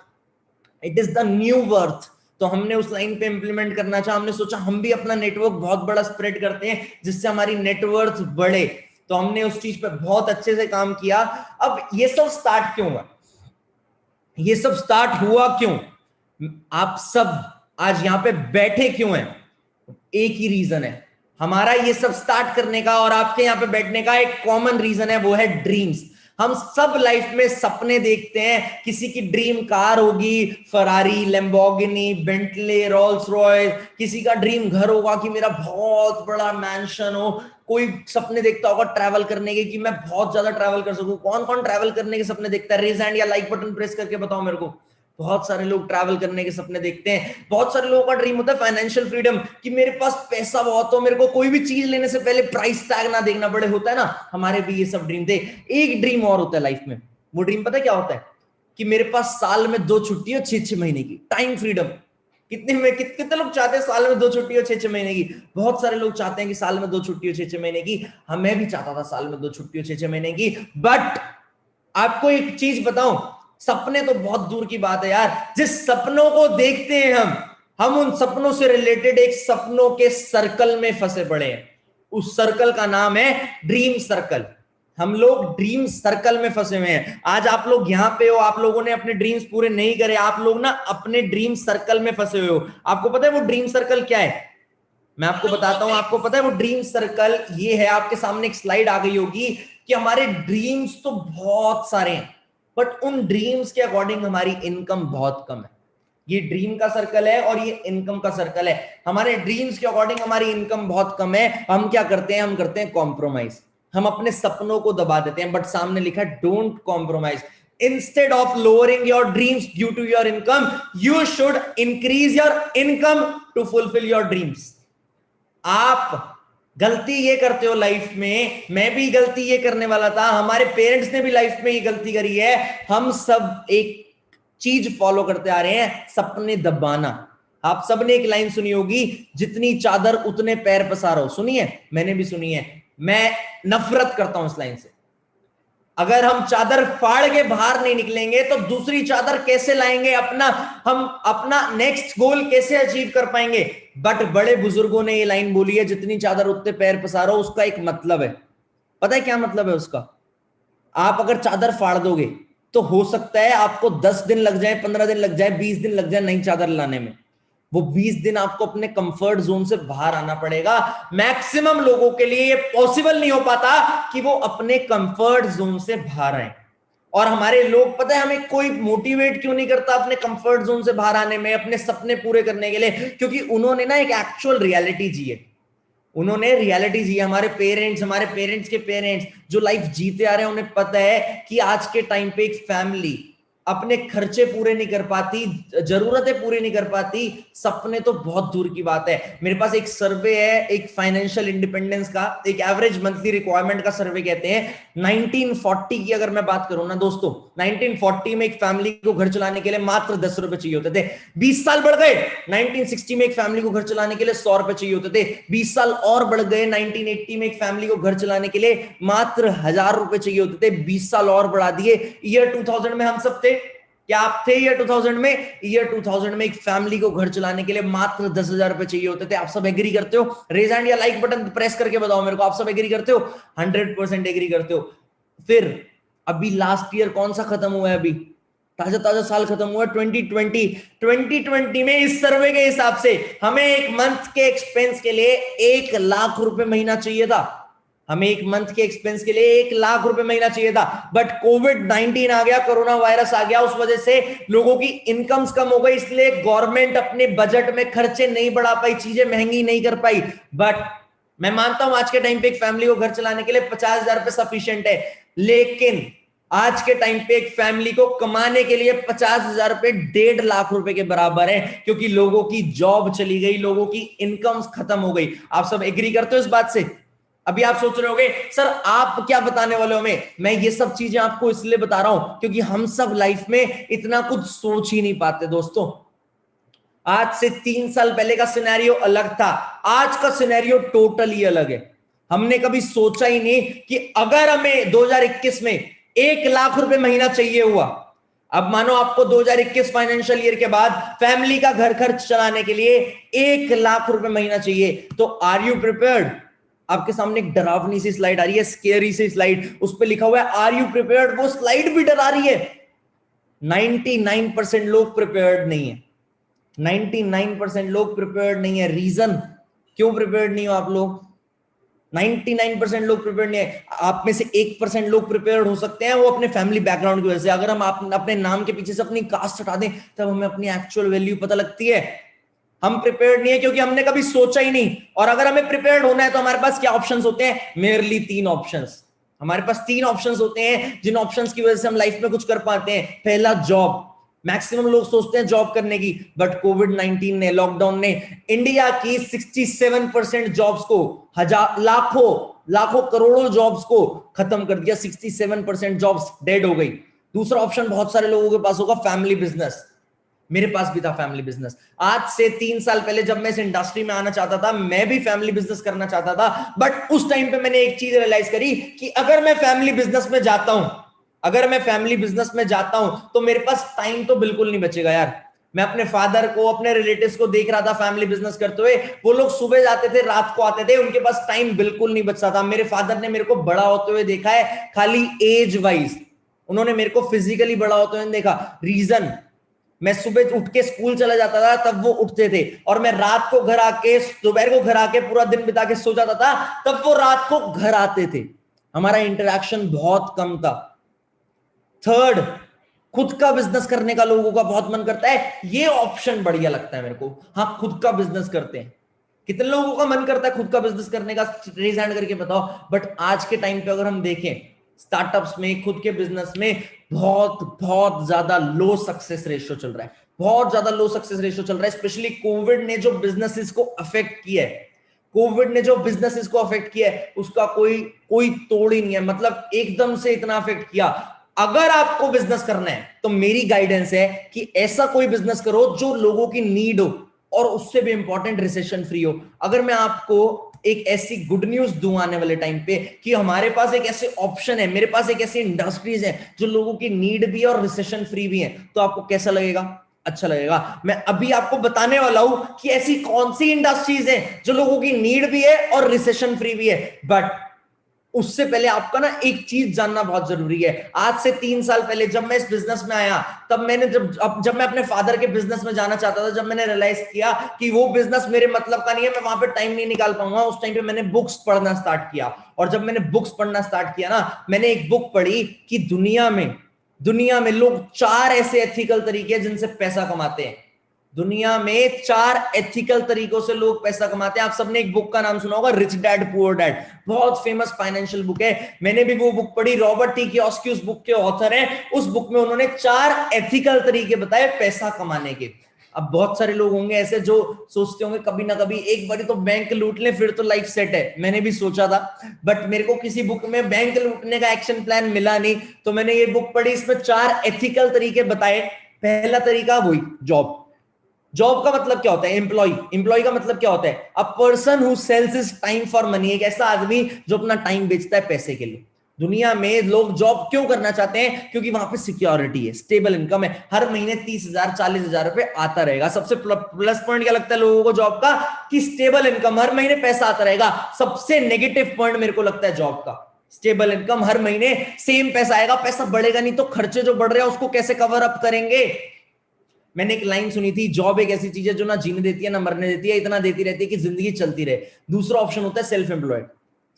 it is the new worth. तो हमने उस लाइन पे इंप्लीमेंट करना चाहा। हमने सोचा हम भी अपना नेटवर्क बहुत बड़ा स्प्रेड करते हैं जिससे हमारी नेटवर्थ बढ़े। तो हमने उस चीज पे बहुत अच्छे से काम किया। अब ये सब स्टार्ट क्यों हुआ, ये सब स्टार्ट हुआ क्यों, आप सब आज यहां पे बैठे क्यों हैं? एक ही रीजन है हमारा ये सब स्टार्ट करने का और आपके यहां पे बैठने का। एक कॉमन रीजन है, वो है ड्रीम्स। हम सब लाइफ में सपने देखते हैं। किसी की ड्रीम कार होगी Ferrari, Lamborghini, Bentley, Rolls Royce. किसी का ड्रीम घर होगा कि मेरा बहुत बड़ा मैंशन हो। कोई सपने देखता होगा ट्रैवल करने के कि मैं बहुत ज्यादा ट्रैवल कर सकूं। कौन कौन ट्रैवल करने के सपने देखता है? रेज हैंड या लाइक बटन प्रेस करके बताओ मेरे को। बहुत सारे लोग ट्रैवल करने के सपने देखते हैं। बहुत सारे लोगों का ड्रीम होता है फाइनेंशियल फ्रीडम, कि मेरे पास पैसा बहुत हो, मेरे को कोई भी चीज लेने से पहले प्राइस टैग ना देखना पड़े। होता है ना, हमारे भी ये सब ड्रीम थे। एक ड्रीम और होता है लाइफ में, वो ड्रीम पता है क्या होता है? कि मेरे पास साल में 2 छुट्टी हो 6-6 महीने की, टाइम फ्रीडम। कितने लोग चाहते हैं साल में 2 छुट्टी हो 6-6 महीने की? बहुत सारे लोग चाहते हैं कि साल में 2 छुट्टी हो 6-6 महीने की। हमें भी चाहता था साल में 2 छुट्टी हो 6-6 महीने की। बट आपको एक चीज बताऊं, सपने तो बहुत दूर की बात है यार। जिस सपनों को देखते हैं हम उन सपनों से रिलेटेड एक सपनों के सर्कल में फंसे पड़े हैं। उस सर्कल का नाम है ड्रीम सर्कल। हम लोग ड्रीम सर्कल में फंसे हुए हैं। आज आप लोग यहां पे हो, आप लोगों ने अपने ड्रीम्स पूरे नहीं करे, आप लोग ना अपने ड्रीम सर्कल में फंसे हुए हो। आपको पता है वो ड्रीम सर्कल क्या है? मैं आपको बताता हूं। आपको पता है वो ड्रीम सर्कल ये है। आपके सामने एक स्लाइड आ गई होगी कि हमारे ड्रीम्स तो बहुत सारे हैं, बट उन ड्रीम्स के अकॉर्डिंग हमारी इनकम बहुत कम है। ये ड्रीम का सर्कल है और ये इनकम का सर्कल है। हमारे ड्रीम्स के अकॉर्डिंग हमारी इनकम बहुत कम है। हम क्या करते हैं? हम करते हैं कॉम्प्रोमाइज। हम अपने सपनों को दबा देते हैं। बट सामने लिखा है don't compromise. Instead of lowering your dreams due to your income, you should increase your income to fulfill your dreams. आप गलती ये करते हो लाइफ में, मैं भी गलती ये करने वाला था, हमारे पेरेंट्स ने भी लाइफ में ये गलती करी है। हम सब एक चीज फॉलो करते आ रहे हैं, सपने दबाना। आप सबने एक लाइन सुनी होगी, जितनी चादर उतने पैर पसारो। सुनी है? मैंने भी सुनी है। मैं नफरत करता हूं इस लाइन से। अगर हम चादर फाड़ के बाहर नहीं निकलेंगे तो दूसरी चादर कैसे लाएंगे? हम अपना नेक्स्ट गोल कैसे अचीव कर पाएंगे? बट बड़े बुजुर्गों ने ये लाइन बोली है, जितनी चादर उतने पैर पसारो। उसका एक मतलब है, पता है क्या मतलब है उसका? आप अगर चादर फाड़ दोगे तो हो सकता है आपको 10 दिन लग जाए, 15 दिन लग जाए, 20 दिन लग जाए नई चादर लाने में। वो 20 दिन आपको अपने कंफर्ट जोन से बाहर आना पड़ेगा। मैक्सिमम लोगों के लिए ये पॉसिबल नहीं हो पाता कि वो अपने कंफर्ट जोन से बाहर आए। और हमारे लोग, पता है हमें कोई मोटिवेट क्यों नहीं करता अपने कंफर्ट जोन से बाहर आने में, अपने सपने पूरे करने के लिए? क्योंकि उन्होंने ना एक एक्चुअल रियलिटी जी है, उन्होंने रियलिटी जी है। हमारे पेरेंट्स के पेरेंट्स जो लाइफ जीते आ रहे हैं, उन्हें पता है कि आज के टाइम पे एक फैमिली अपने खर्चे पूरे नहीं कर पाती, जरूरतें पूरी नहीं कर पाती, सपने तो बहुत दूर की बात है। मेरे पास एक सर्वे है, एक फाइनेंशियल इंडिपेंडेंस का, एक एवरेज मंथली रिक्वायरमेंट का सर्वे कहते हैं। 1940 की अगर मैं बात करूं ना दोस्तों, 1940 में एक फैमिली को घर चलाने के लिए मात्र 10 रुपए चाहिए होते थे। 20 साल बढ़ गए, 1960 में एक फैमिली को घर चलाने के लिए 100 रुपए चाहिए होते थे। 20 साल और बढ़ गए, 1980 में एक फैमिली को घर चलाने के लिए मात्र 1000 रुपए चाहिए होते थे। 20 साल और बढ़ा दिए, ईयर 2000 में हम सब थे। क्या आप थे ईयर 2000 में? ईयर 2000 में एक फैमिली को घर चलाने के लिए मात्र 10,000 रुपए चाहिए होते थे। आप सब एग्री करते हो? रेज हैंड या लाइक बटन प्रेस करके बताओ मेरे को, आप सब एग्री करते हो? 100% एग्री करते हो। फिर अभी लास्ट ईयर कौन सा खत्म हुआ है? अभी ताजा ताजा साल खत्म हुआ 2020। 2020 में इस सर्वे के हिसाब से हमें एक मंथ के एक्सपेंस के लिए 1 लाख रुपए महीना चाहिए था। हमें एक मंथ के एक्सपेंस के लिए 1 लाख रुपए महीना चाहिए था। बट कोविड-19 आ गया, कोरोना वायरस आ गया, उस वजह से लोगों की इनकम्स कम हो गई, इसलिए गवर्नमेंट अपने बजट में खर्चे नहीं बढ़ा पाई, चीजें महंगी नहीं कर पाई। बट मैं मानता हूं आज के टाइम पे एक फैमिली को घर चलाने के लिए 50,000 रुपए सफिशिएंट है, लेकिन आज के टाइम पे एक फैमिली को कमाने के लिए 50,000 रुपए 1.5 लाख रुपए के बराबर है, क्योंकि लोगों की जॉब चली गई, लोगों की इनकम्स खत्म हो गई। आप सब एग्री करते हो इस बात से? अभी आप सोच रहे होगे सर आप क्या बताने वाले हो हमें? मैं ये सब चीजें आपको इसलिए बता रहा हूं क्योंकि हम सब लाइफ में इतना कुछ सोच ही नहीं पाते दोस्तों। आज से 3 साल पहले का सिनेरियो अलग था, आज का सिनेरियो टोटली अलग है। हमने कभी सोचा ही नहीं कि अगर हमें 2021 में 1 लाख रुपए महीना चाहिए हुआ, अब मानो आपको 2021 फाइनेंशियल ईयर के बाद फैमिली का घर खर्च चलाने के लिए 1 लाख रुपए महीना चाहिए, तो आर यू प्रिपेयर्ड? आपके सामने एक डरावनी सी स्लाइड आ रही है, स्केरी सी स्लाइड, उस पर लिखा हुआ है आर यू प्रिपेयर्ड। वो स्लाइड भी डरा रही है। 99% लोग प्रिपेयर्ड नहीं है। 99% लोग प्रिपेयर्ड नहीं है। रीजन क्यों प्रिपेयर्ड नहीं हो आप लोग? 99% लोग प्रिपेयर्ड नहीं है। आप में से 1% लोग प्रिपेयर्ड हो सकते हैं, वो अपने फैमिली बैकग्राउंड की वजह से। अगर हम अपने नाम के पीछे से अपनी कास्ट हटा दें तब हमें अपनी एक्चुअल वैल्यू पता लगती है। हम प्रिपेयर्ड नहीं है क्योंकि हमने कभी सोचा ही नहीं। और अगर हमें प्रिपेयर्ड होना है तो हमारे पास क्या ऑप्शंस होते हैं? Merely 3 options. हमारे पास 3 ऑप्शंस होते हैं जिन ऑप्शंस की वजह से हम लाइफ में कुछ कर पाते हैं। पहला, जॉब। मैक्सिमम लोग सोचते हैं जॉब करने की, बट कोविड-19 ने, लॉकडाउन ने इंडिया की 67% जॉब्स को, लाखों करोड़ों जॉब्स को खत्म कर दिया। 67% जॉब्स डेड हो गई। दूसरा ऑप्शन बहुत सारे लोगों के पास होगा, फैमिली बिजनेस। मेरे पास भी था फैमिली बिजनेस। आज से 3 साल पहले जब मैं इस इंडस्ट्री में आना चाहता था, मैं भी फैमिली बिजनेस करना चाहता था, बट उस टाइम पे मैंने एक चीज रियलाइज करी कि अगर मैं फैमिली बिजनेस में जाता हूं तो मेरे पास टाइम तो बिल्कुल नहीं बचेगा यार। मैं अपने फादर को, अपने रिलेटिव्स को देख रहा था फैमिली बिजनेस करते हुए। वो लोग सुबह जाते थे, रात को आते थे, उनके पास टाइम बिल्कुल नहीं बचता था। मेरे फादर ने मेरे को बड़ा होते हुए देखा है, खाली एज वाइज। उन्होंने मेरे को फिजिकली बड़ा होते हुए देखा। रीजन, मैं सुबह उठ के स्कूल चला जाता था, तब वो उठते थे, और मैं रात को घर आके, दोपहर को घर आके पूरा दिन बिता के सो जाता था, तब वो रात को घर आते थे। हमारा इंटरेक्शन बहुत कम था। थर्ड, खुद का बिजनेस करने का लोगों का बहुत मन करता है। ये ऑप्शन बढ़िया लगता है मेरे को। हाँ, खुद का बिजनेस करते हैं। कितने लोगों का मन करता है खुद का बिजनेस करने का? रेज हैंड करके बताओ। बट आज के टाइम पे अगर हम देखें, स्टार्टअप्स में, खुद के बिजनेस में बहुत ज्यादा लो सक्सेस रेशियो चल रहा है। बहुत ज्यादा लो सक्सेस रेशियो चल रहा है। स्पेशली कोविड ने जो बिजनेसेस को अफेक्ट किया है, उसका कोई तोड़ ही नहीं है। मतलब एकदम से इतना अफेक्ट किया। अगर आपको बिजनेस करना है तो मेरी गाइडेंस है कि ऐसा कोई बिजनेस करो जो लोगों की नीड हो, और उससे भी इंपॉर्टेंट रिसेशन फ्री हो। अगर मैं आपको एक ऐसी गुड न्यूज दूं आने वाले टाइम पे कि हमारे पास एक ऐसे ऑप्शन है, मेरे पास एक ऐसी इंडस्ट्रीज है जो लोगों की नीड भी है और रिसेशन फ्री भी है, तो आपको कैसा लगेगा? अच्छा लगेगा। मैं अभी आपको बताने वाला हूं कि ऐसी कौन सी इंडस्ट्रीज है जो लोगों की नीड भी है और रिसेशन फ्री भी है। बट उससे पहले आपका ना एक चीज जानना बहुत जरूरी है। आज से 3 साल पहले जब मैं इस बिजनेस में आया, तब मैंने जब मैं अपने फादर के बिजनेस में जाना चाहता था, जब मैंने रियलाइज किया कि वो बिजनेस मेरे मतलब का नहीं है, मैं वहां पे टाइम नहीं निकाल पाऊंगा, उस टाइम पे मैंने बुक्स पढ़ना स्टार्ट किया। और जब मैंने बुक्स पढ़ना स्टार्ट किया ना, मैंने एक बुक पढ़ी कि दुनिया में दुनिया में लोग 4 ऐसे एथिकल तरीके हैं जिनसे पैसा कमाते हैं। दुनिया में 4 एथिकल तरीकों से लोग पैसा कमाते हैं। आप सबने एक बुक का नाम सुना होगा, रिच डैड पुअर डैड, बहुत फेमस फाइनेंशियल बुक है। मैंने भी वो बुक पढ़ी, रॉबर्ट टी कियोसाकी उस बुक के ऑथर हैं। उस बुक में उन्होंने 4 एथिकल तरीके बताए पैसा कमाने के। अब बहुत सारे लोग होंगे ऐसे जो सोचते होंगे कभी ना कभी एक बारी तो बैंक लूट ले फिर तो लाइफ सेट है। मैंने भी सोचा था, बट मेरे को किसी बुक में बैंक लूटने का एक्शन प्लान मिला नहीं, तो मैंने ये बुक पढ़ी, इसमें 4 एथिकल तरीके बताए। पहला तरीका वही जॉब। जॉब का मतलब क्या होता है? एम्प्लॉय। एम्प्लॉय का मतलब क्या होता है? A person who sales his time for money. एक ऐसा आदमी जो अपना टाइम बेचता है पैसे के लिए। दुनिया में लोग जॉब क्यों करना चाहते हैं? क्योंकि वहां पे सिक्योरिटी है, स्टेबल इनकम है, हर महीने 30,000 40,000 रुपए आता रहेगा। सबसे प्लस पॉइंट क्या लगता है लोगों को जॉब का? कि स्टेबल इनकम, हर महीने पैसा आता रहेगा। सबसे नेगेटिव पॉइंट मेरे को लगता है जॉब का, स्टेबल इनकम, हर महीने सेम पैसा आएगा, पैसा बढ़ेगा नहीं, तो खर्चे जो बढ़ रहे हैं उसको कैसे कवर अप करेंगे? मैंने एक लाइन सुनी थी, जॉब एक ऐसी चीज है जो ना जीने देती है ना मरने देती है, इतना देती रहती है कि जिंदगी चलती रहे। दूसरा ऑप्शन होता है सेल्फ एम्प्लॉयड।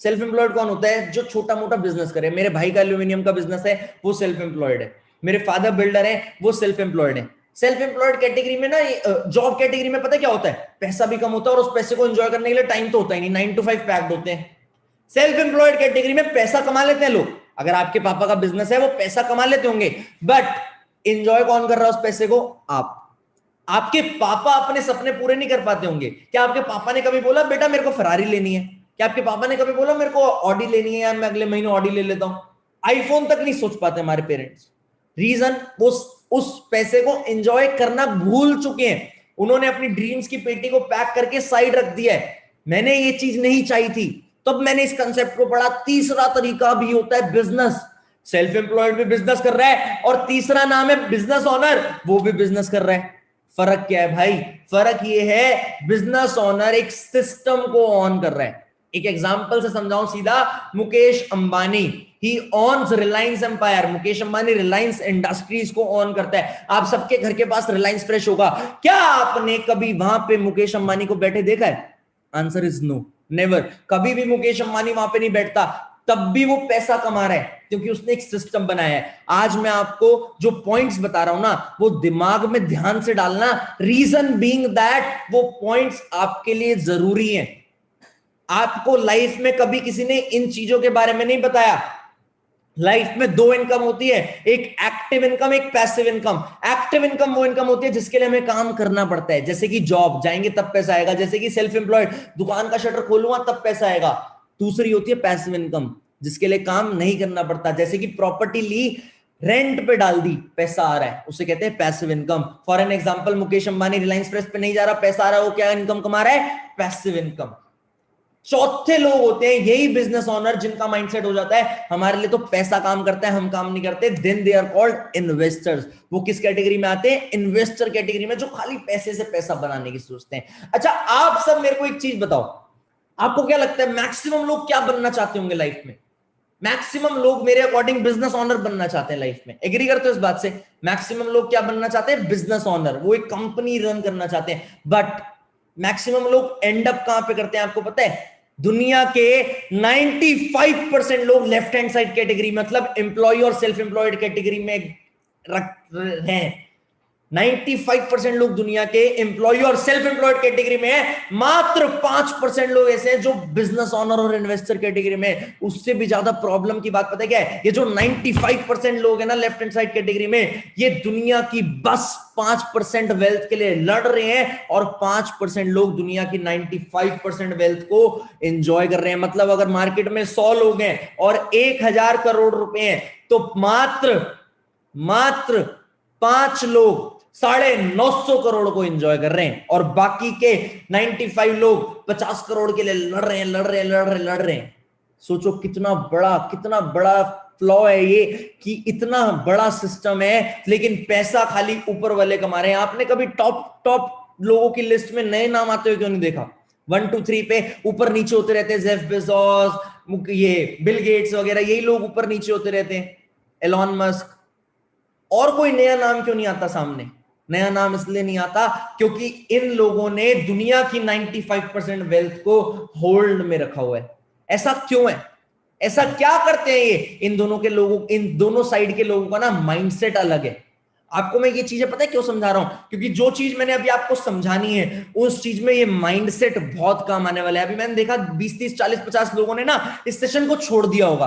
सेल्फ एम्प्लॉयड कौन होता है? जो छोटा मोटा बिजनेस करे। मेरे भाई का एल्यूमिनियम का बिजनेस है, वो सेल्फ एम्प्लॉयड है। मेरे फादर बिल्डर है, वो सेल्फ एम्प्लॉयड है। सेल्फ एम्प्लॉयड कैटेगरी में ना, जॉब कैटेगरी में पता क्या होता है? पैसा भी कम होता है और उस पैसे को एंजॉय करने के लिए टाइम तो होता ही नहीं, 9 to 5 पैक्ड होते हैं। सेल्फ एम्प्लॉयड कैटेगरी में पैसा कमा लेते हैं लोग। अगर आपके पापा का बिजनेस है, वो पैसा कमा लेते होंगे, बट एंजॉय कौन कर रहा है उस पैसे को? आप। आपके पापा अपने सपने पूरे नहीं कर पाते होंगे। क्या आपके पापा ने कभी बोला बेटा मेरे को फरारी लेनी है? क्या आपके पापा ने कभी बोला मेरे को ऑडी लेनी है, या मैं अगले महीने ऑडी ले लेता हूं? आईफोन तक नहीं सोच पाते हमारे पेरेंट्स। रीजन, उस पैसे को एंजॉय करना भूल चुके हैं। उन्होंने अपनी ड्रीम्स की पेटी को पैक करके साइड रख दिया है। मैंने ये चीज नहीं चाहिए थी, तब मैंने इस कंसेप्ट को पढ़ा। तीसरा तरीका भी होता है बिजनेस। सेल्फ एम्प्लॉयड भी बिजनेस कर रहा है, और तीसरा नाम है बिजनेस ओनर, वो भी बिजनेस कर रहा है। फर्क क्या है भाई? फर्क ये है, बिजनेस ओनर एक सिस्टम को ऑन कर रहा है। एक एग्जांपल से समझाऊं सीधा, मुकेश अंबानी, ही ऑन्स रिलायंस एम्पायर। मुकेश अंबानी रिलायंस इंडस्ट्रीज को ऑन करता है। आप सबके घर के पास रिलायंस फ्रेश होगा, क्या आपने कभी वहां पे मुकेश अंबानी को बैठे देखा है? Answer is no, never. कभी भी मुकेश अंबानी वहां पे नहीं बैठता, तब भी वो पैसा कमा रहा है, क्योंकि उसने एक सिस्टम बनाया है। आज मैं आपको जो पॉइंट्स बता रहा हूं ना, वो दिमाग में ध्यान से डालना। रीजन बीइंग दैट वो पॉइंट्स आपके लिए जरूरी हैं। आपको लाइफ में कभी किसी ने इन चीजों के बारे में नहीं बताया। लाइफ में 2 इनकम होती है, एक एक्टिव इनकम, एक पैसिव इनकम। एक्टिव इनकम वो इनकम होती है जिसके लिए हमें काम करना पड़ता है, जैसे कि जॉब जाएंगे तब पैसा आएगा, जैसे कि सेल्फ एम्प्लॉयड, दुकान का शटर खोलूंगा तब पैसा आएगा। दूसरी होती है पैसिव इनकम, जिसके लिए काम नहीं करना पड़ता, जैसे कि प्रॉपर्टी ली, रेंट पे डाल दी, पैसा आ रहा है, उसे कहते हैं passive income. For an example, Mukesh Ambani Reliance fresh पे नहीं जा रहा, पैसा आ रहा है, वो क्या इनकम कमा रहा है? Passive income. चौथे लोग होते हैं यही बिजनेस ओनर, जिनका माइंडसेट हो जाता है हमारे लिए तो पैसा काम करता है, हम काम नहीं करते। Then they are called investors. वो किस कैटेगरी में आते हैं? इन्वेस्टर कैटेगरी में, जो खाली पैसे से पैसा बनाने की सोचते हैं। अच्छा, आप सब मेरे को एक चीज बताओ, आपको क्या लगता है मैक्सिमम लोग क्या बनना चाहते होंगे लाइफ में? मैक्सिमम लोग मेरे अकॉर्डिंग बिजनेस ओनर बनना चाहते हैं लाइफ में। एग्री करते हो इस बात से? मैक्सिमम लोग क्या बनना चाहते हैं? Business owner. वो एक कंपनी रन करना चाहते हैं। बट मैक्सिमम लोग एंड अप कहां पे करते हैं आपको पता है? दुनिया के 95% लोग लेफ्ट हैंड साइड कैटेगरी, मतलब एम्प्लॉय और सेल्फ एम्प्लॉयड कैटेगरी में रख रहे हैं। 95% लोग दुनिया के एम्प्लॉय और सेल्फ एम्प्लॉयड कैटेगरी में है। मात्र 5% लोग ऐसे हैं जो बिजनेस ओनर और इन्वेस्टर कैटेगरी में। उससे भी ज्यादा प्रॉब्लम की बात पता है क्या है? ये जो 95% लोग हैं ना लेफ्ट हैंड साइड कैटेगरी में, ये दुनिया की बस 5% वेल्थ के लिए लड़ रहे हैं, और 5% लोग दुनिया की 95% वेल्थ को एंजॉय कर रहे हैं। मतलब अगर मार्केट में 100 लोग हैं और 1000 करोड़ रुपए हैं, तो मात्र 5 लोग 950 करोड़ को एंजॉय कर रहे हैं, और बाकी के 95 लोग 50 करोड़ के लिए लड़ रहे हैं। सोचो कितना बड़ा फ्लॉ है ये, कि इतना बड़ा सिस्टम है, लेकिन पैसा खाली ऊपर वाले कमा रहे हैं। आपने कभी टॉप लोगों की लिस्ट में नए नाम आते हुए क्यों नहीं देखा? 1 2 3 पे ऊपर नीचे होते रहते हैं। जेफ बेजोस, ये बिल गेट्स वगैरह, यही लोग ऊपर नीचे होते रहते हैं। Elon Musk. और कोई नया नाम क्यों नहीं आता सामने? नया नाम इसलिए नहीं आता क्योंकि इन लोगों ने दुनिया की 95% वेल्थ को होल्ड में रखा हुआ है। ऐसा क्यों है? ऐसा क्या करते हैं ये? इन दोनों साइड के लोगों का ना माइंडसेट अलग है। आपको मैं ये चीजें पता है क्यों समझा रहा हूं? क्योंकि जो चीज मैंने अभी आपको समझानी है उस चीज में ये माइंडसेट बहुत काम आने वाला है। अभी मैंने देखा 20 30 40 50 लोगों ने ना इस सेशन को छोड़ दिया होगा,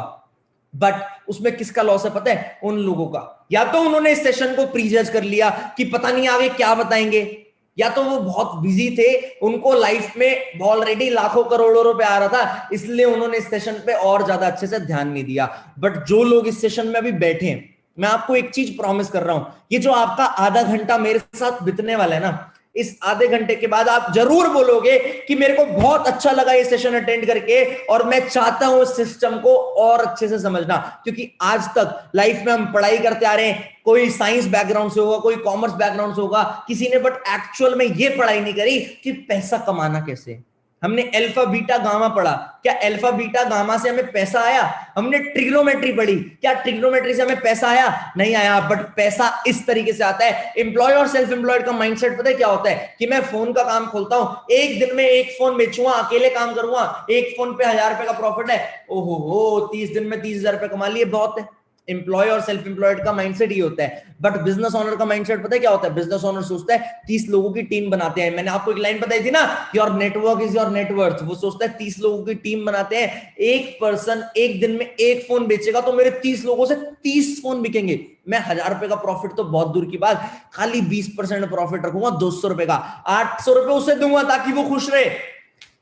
बट उसमें किसका लॉस है पता है? उन लोगों का। या तो उन्होंने इस सेशन को प्रीजज कर लिया कि पता नहीं आगे क्या बताएंगे, या तो वो बहुत बिजी थे, उनको लाइफ में ऑलरेडी लाखों करोड़ों रुपए आ रहा था, इसलिए उन्होंने इस सेशन पे और ज्यादा अच्छे से ध्यान नहीं दिया। बट जो लोग इस सेशन में अभी बैठे हैं, मैं आपको एक चीज प्रॉमिस कर रहा हूं, ये जो आपका आधा घंटा मेरे साथ बितने वाला है ना, इस आधे घंटे के बाद आप जरूर बोलोगे कि मेरे को बहुत अच्छा लगा ये सेशन अटेंड करके और मैं चाहता हूं इस सिस्टम को और अच्छे से समझना। क्योंकि आज तक लाइफ में हम पढ़ाई करते आ रहे हैं, कोई साइंस बैकग्राउंड से होगा, कोई कॉमर्स बैकग्राउंड से होगा, किसी ने बट एक्चुअल में ये पढ़ाई नहीं करी कि पैसा कमाना कैसे। हमने अल्फा बीटा गामा पढ़ा, क्या अल्फा बीटा गामा से हमें पैसा आया? हमने ट्रिग्नोमेट्री पढ़ी, क्या ट्रिग्नोमेट्री से हमें पैसा आया? नहीं आया। बट पैसा इस तरीके से आता है। एम्प्लॉय और सेल्फ एम्प्लॉयड का माइंडसेट पता है क्या होता है? कि मैं फोन का काम खोलता हूं, एक दिन में एक फोन बेचूंगा, अकेले काम करूंगा, एक फोन पे 1000 रुपए का प्रॉफिट है, ओहो 30 दिन में 30,000 रुपए कमा लिए, बहुत है। एम्प्लॉय और सेल्फ एम्प्लॉयड का माइंडसेट ये होता है। बट बिजनेस ओनर का माइंडसेट पता है क्या होता है? बिजनेस ओनर सोचता है 30 लोगों की टीम बनाते हैं। मैंने आपको एक लाइन बताई थी ना, your network is your net worth. वो सोचता है 30 लोगों की टीम बनाते हैं, एक पर्सन एक दिन में एक फोन बेचेगा तो मेरे 30 लोगों से 30 फोन बिकेंगे। मैं 1000 रुपए का प्रॉफिट तो बहुत दूर की बात, खाली 20% प्रॉफिट रखूंगा, 200 रुपए का, 800 रुपए उसे दूंगा ताकि वो खुश रहे।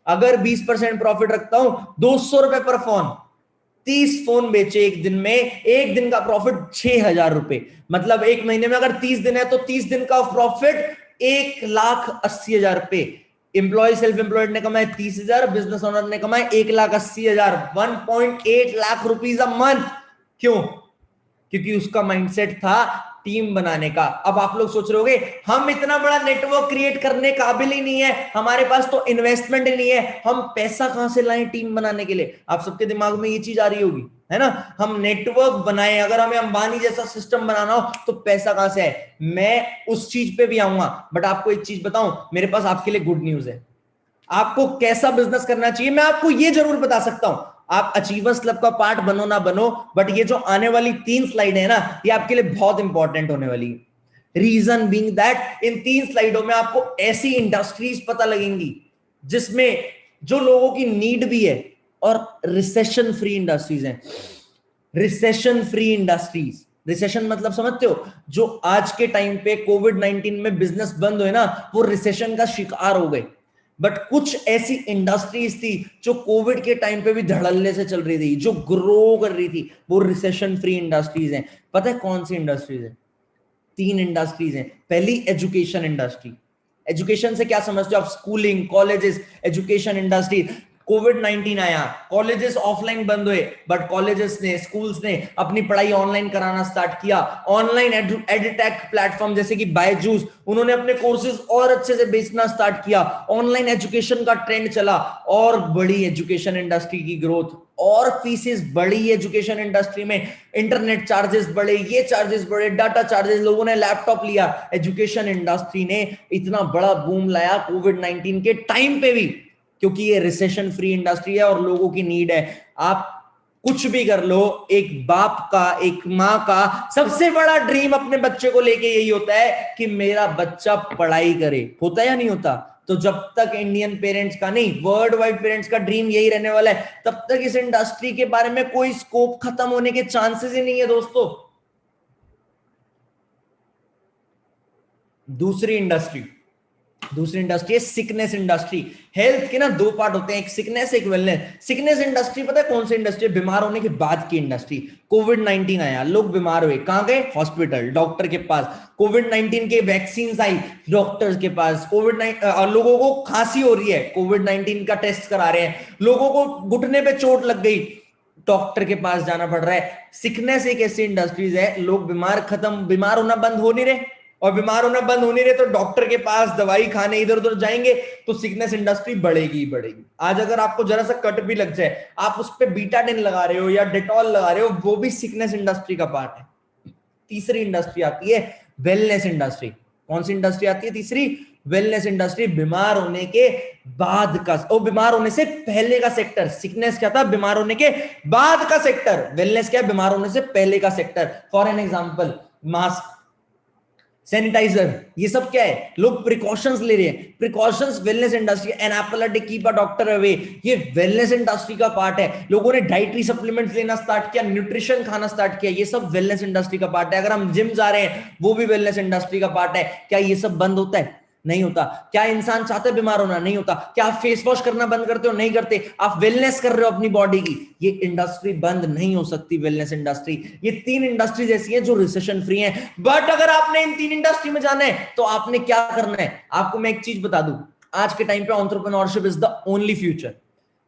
अगर 20% प्रॉफिट रखता हूं, 200 रुपए पर फोन, 30 फोन बेचे एक दिन में, एक दिन का प्रॉफिट 6,000 रुपए। मतलब एक महीने में अगर 30 दिन है तो 30 दिन का प्रॉफिट 1,80,000 रुपए। एम्प्लॉय सेल्फ एम्प्लॉयड ने कमाए 30,000, बिजनेस ओनर ने कमाए 1,80,000, 1.8 लाख रुपीज अ मंथ। क्यों? क्योंकि उसका माइंडसेट था टीम बनाने का। अब आप लोग सोच रहे होंगे हम इतना बड़ा नेटवर्क क्रिएट करने काबिल ही नहीं है, हमारे पास तो इन्वेस्टमेंट ही नहीं है, हम पैसा कहां से लाएं टीम बनाने के लिए? आप सबके दिमाग में ये चीज आ रही होगी, है ना? हम नेटवर्क बनाए, अगर हमें अंबानी जैसा सिस्टम बनाना हो तो पैसा कहां से है? मैं उस चीज पे भी आऊंगा, बट आपको एक चीज बताऊं, मेरे पास आपके लिए गुड न्यूज है। आपको कैसा बिजनेस करना चाहिए मैं आपको ये जरूर बता सकता हूं। आप अचीवर्स क्लब का पार्ट बनो ना बनो, बट ये जो आने वाली 3 स्लाइड है ना, ये आपके लिए बहुत इंपॉर्टेंट होने वाली है। रीजन बीइंग दैट इन 3 स्लाइडों में आपको ऐसी इंडस्ट्रीज पता लगेंगी जिसमें जो लोगों की नीड भी है और रिसेशन फ्री इंडस्ट्रीज हैं। रिसेशन फ्री इंडस्ट्रीज, रिसेशन मतलब समझते हो? जो आज के टाइम पे कोविड-19 में बिजनेस बंद हुए ना, वो रिसेशन का शिकार हो गए। बट कुछ ऐसी इंडस्ट्रीज थी जो कोविड के टाइम पे भी धड़ल्ले से चल रही थी, जो ग्रो कर रही थी, वो रिसेशन फ्री इंडस्ट्रीज हैं। पता है कौन सी इंडस्ट्रीज है? 3 इंडस्ट्रीज हैं। पहली एजुकेशन इंडस्ट्री। एजुकेशन से क्या समझते हो आप? Schooling, colleges, education industry. कोविड-19 आया, कॉलेजेस ऑफलाइन बंद हुए, बट कॉलेजेस ने, स्कूल्स ने अपनी पढ़ाई ऑनलाइन कराना स्टार्ट किया। ऑनलाइन एडटेक प्लेटफॉर्म जैसे कि बायजूस, उन्होंने अपने कोर्सेज और अच्छे से बेचना स्टार्ट किया। ऑनलाइन एजुकेशन का ट्रेंड चला और बड़ी एजुकेशन इंडस्ट्री की ग्रोथ, और फीसेस बढ़ी एजुकेशन इंडस्ट्री में। इंटरनेट चार्जेस बढ़े, ये चार्जेस बढ़े, डाटा चार्जेस, लोगों ने लैपटॉप लिया। एजुकेशन इंडस्ट्री ने इतना बड़ा बूम लाया कोविड-19 के टाइम पे भी, क्योंकि ये रिसेशन फ्री इंडस्ट्री है और लोगों की नीड है। आप कुछ भी कर लो, एक बाप का, एक माँ का सबसे बड़ा ड्रीम अपने बच्चे को लेके यही होता है कि मेरा बच्चा पढ़ाई करे। होता है या नहीं होता? तो जब तक इंडियन पेरेंट्स का नहीं, वर्ल्ड वाइड पेरेंट्स का ड्रीम यही रहने वाला है, तब तक इस इंडस्ट्री के बारे में कोई स्कोप खत्म होने के चांसेस ही नहीं है दोस्तों। दूसरी इंडस्ट्री है सिकनेस इंडस्ट्री। हेल्थ के ना 2 पार्ट होते हैं, एक सिकनेस, एक वेलनेस। सिकनेस इंडस्ट्री पता है कौन सी इंडस्ट्री है? बीमार होने के बाद की इंडस्ट्री। कोविड-19 आया, लोग बीमार हुए, कहां गए? हॉस्पिटल, डॉक्टर के पास। कोविड-19 के वैक्सीन आई, डॉक्टर्स के पास। लोगों को खांसी हो रही है, कोविड-19 का टेस्ट करा रहे हैं। लोगों को घुटने पे चोट लग गई, डॉक्टर के पास जाना पड़ रहा है। सिकनेस एक ऐसी इंडस्ट्रीज है, लोग बीमार होना बंद हो नहीं रहे, और बीमार होना बंद हो नहीं रहे तो डॉक्टर के पास दवाई खाने इधर उधर जाएंगे, तो सिकनेस इंडस्ट्री बढ़ेगी बढ़ेगी। आज अगर आपको जरा सा कट भी लग जाए, आप उस पर बीटाडिन लगा रहे हो या डेटॉल लगा रहे हो, वो भी सिकनेस इंडस्ट्री का पार्ट है। तीसरी इंडस्ट्री आती है वेलनेस इंडस्ट्री। कौन सी इंडस्ट्री आती है तीसरी? वेलनेस इंडस्ट्री बीमार होने के बाद का, और बीमार होने से पहले का सेक्टर। सिकनेस क्या था? बीमार होने के बाद का सेक्टर। वेलनेस क्या? बीमार होने से पहले का sector. For an example, mask, sanitizer, ये सब क्या है? लोग प्रिकॉशंस ले रहे हैं। Precautions wellness industry. An apple a day keep a doctor away, ये वेलनेस इंडस्ट्री का पार्ट है। लोगों ने डाइटरी सप्लीमेंट्स लेना स्टार्ट किया, न्यूट्रिशन खाना स्टार्ट किया, ये सब वेलनेस इंडस्ट्री का पार्ट है। अगर हम जिम जा रहे हैं, वो भी वेलनेस इंडस्ट्री का पार्ट है। क्या ये सब बंद होता है? नहीं होता। क्या इंसान चाहते हैं बीमार होना? नहीं होता। क्या आप फेस वॉश करना बंद करते हो? नहीं करते। आप वेलनेस कर रहे हो अपनी बॉडी की। ये इंडस्ट्री बंद नहीं हो सकती, वेलनेस इंडस्ट्री। ये तीन इंडस्ट्रीज ऐसी हैं जो रिसेशन फ्री हैं। बट अगर आपने इन तीन इंडस्ट्री में जाना है तो आपने क्या करना है? आपको मैं एक चीज बता दूं, आज के टाइम पे entrepreneurship is the only future.